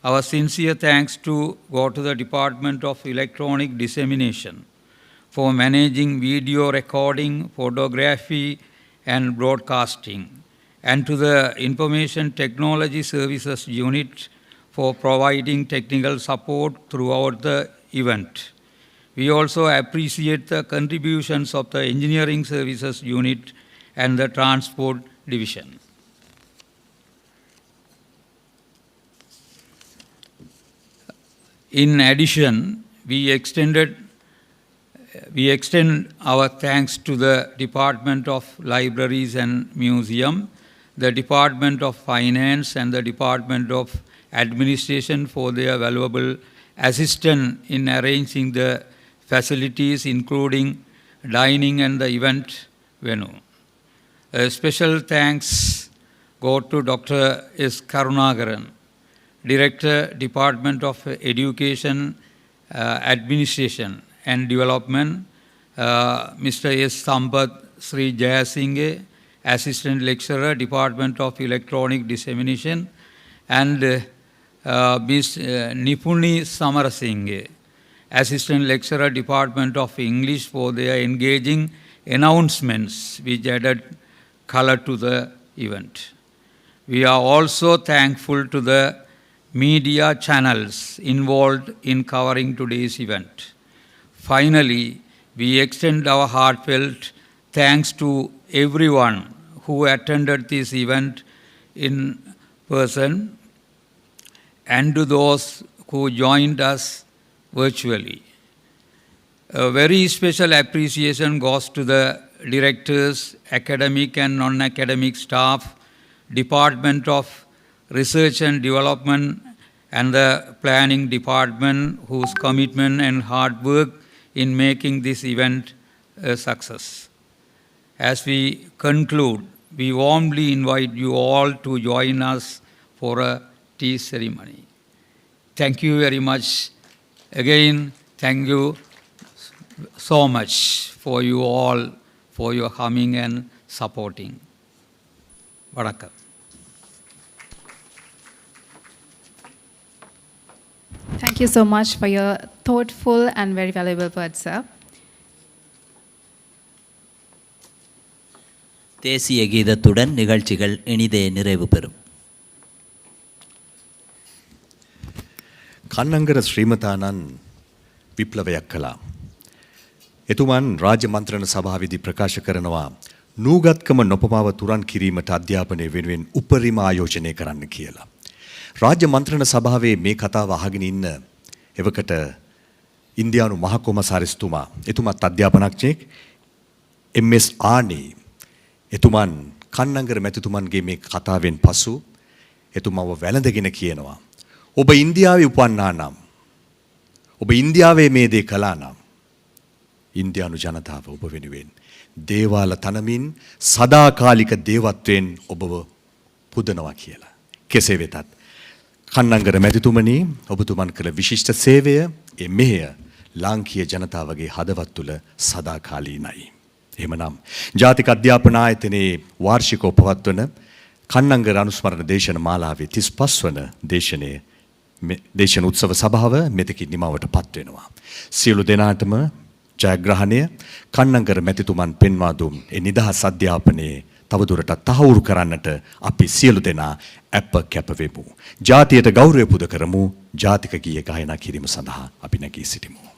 Our sincere thanks go to the Department of Electronic Dissemination for managing video recording, photography, and broadcasting, and to the Information Technology Services Unit for providing technical support throughout the event. We also appreciate the contributions of the Engineering Services Unit and the Transport Division. In addition, we extend our thanks to the Department of Libraries and Museum, the Department of Finance, and the Department of Administration for their valuable assistance in arranging the facilities, including dining and the event venue. A special thanks go to Dr. S. Kannangara, Director, Department of Education, Administration and Development, Mr. S. Sampath Sri Jayasinghe, Assistant Lecturer, Department of Electronic Dissemination, and Ms. Nipuni Samarasinghe, Assistant Lecturer, Department of English, for their engaging announcements which added color to the event. We are also thankful to the media channels involved in covering today's event. Finally, we extend our heartfelt thanks to everyone who attended this event in person and to those who joined us virtually. A very special appreciation goes to the directors, academic and non-academic staff, Department of Research and Development, and the Planning Department, whose commitment and hard work in making this event a success. As we conclude, we warmly invite you all to join us for a tea ceremony. Thank you very much. Again, thank you so much for you all, for your coming and supporting. Vanakkam. you so much for your thoughtful and very valuable words, sir. தேசிய கீதத்துடன் நிகழ்ச்சிகள் இனிதே நிறைவு பெறும். කන්නංගර ශ්‍රීමතානන් විප්ලවයක් කළා. එතුමන් රාජ්‍ය මන්ත්‍රණ සභාවේදී ප්‍රකාශ කරනවා නූගත්කම නොපමාව තුරන් කිරීමට අධ්‍යාපනය වෙනුවෙන් උපරිම ආයෝජනය කරන්න කියලා. රාජ්‍ය මන්ත්‍රණ සභාවේ මේ කතාව අහගෙන ඉන්න එවකට ඉන්දියානු මහ කොමසාරිස්තුමා එතුමත් අධ්‍යාපනඥයෙක් MS ආනි එතුමන් කන්නංගර මැතිතුමන්ගේ මේ කතාවෙන් පසු එතුමව වැළඳගෙන කියනවා ඔබ ඉන්දියාවේ උපන්නා නම් ඔබ ඉන්දියාවේ මේ දේ කළා නම් ඉන්දියානු ජනතාව ඔබ වෙනුවෙන් දේවාල තනමින් සදාකාලික දේවත්වයෙන් ඔබව පුදනවා කියලා. කෙසේ වෙතත් කන්නංගර මැතිතුමනි ඔබතුමන් කළ විශිෂ්ට සේවය ඒ මෙහෙය ලාංකීය ජනතාවගේ හදවත් තුළ සදාකාලීනයි. එහෙමනම් ජාතික අධ්‍යාපන ආයතනයේ වාර්ෂිකව පවත්වන කන්නංගර අනුස්මරණ දේශන මාලාවේ 35 වන දේශන උත්සව සභාව මෙතකින් නිමවට පත් වෙනවා. සියලු දෙනාටම ජයග්‍රහණය කන්නංගර මැතිතුමන් පෙන්වා දුන් ඒ නිදහස් අධ්‍යාපනයේ තවදුරටත් තහවුරු කරන්නට අපි සියලු දෙනා අප කැප වෙමු. ජාතියට ගෞරවය පුද කරමු. ජාතික ගීය ගායනා කිරීම සඳහා අපි නැගී සිටිමු.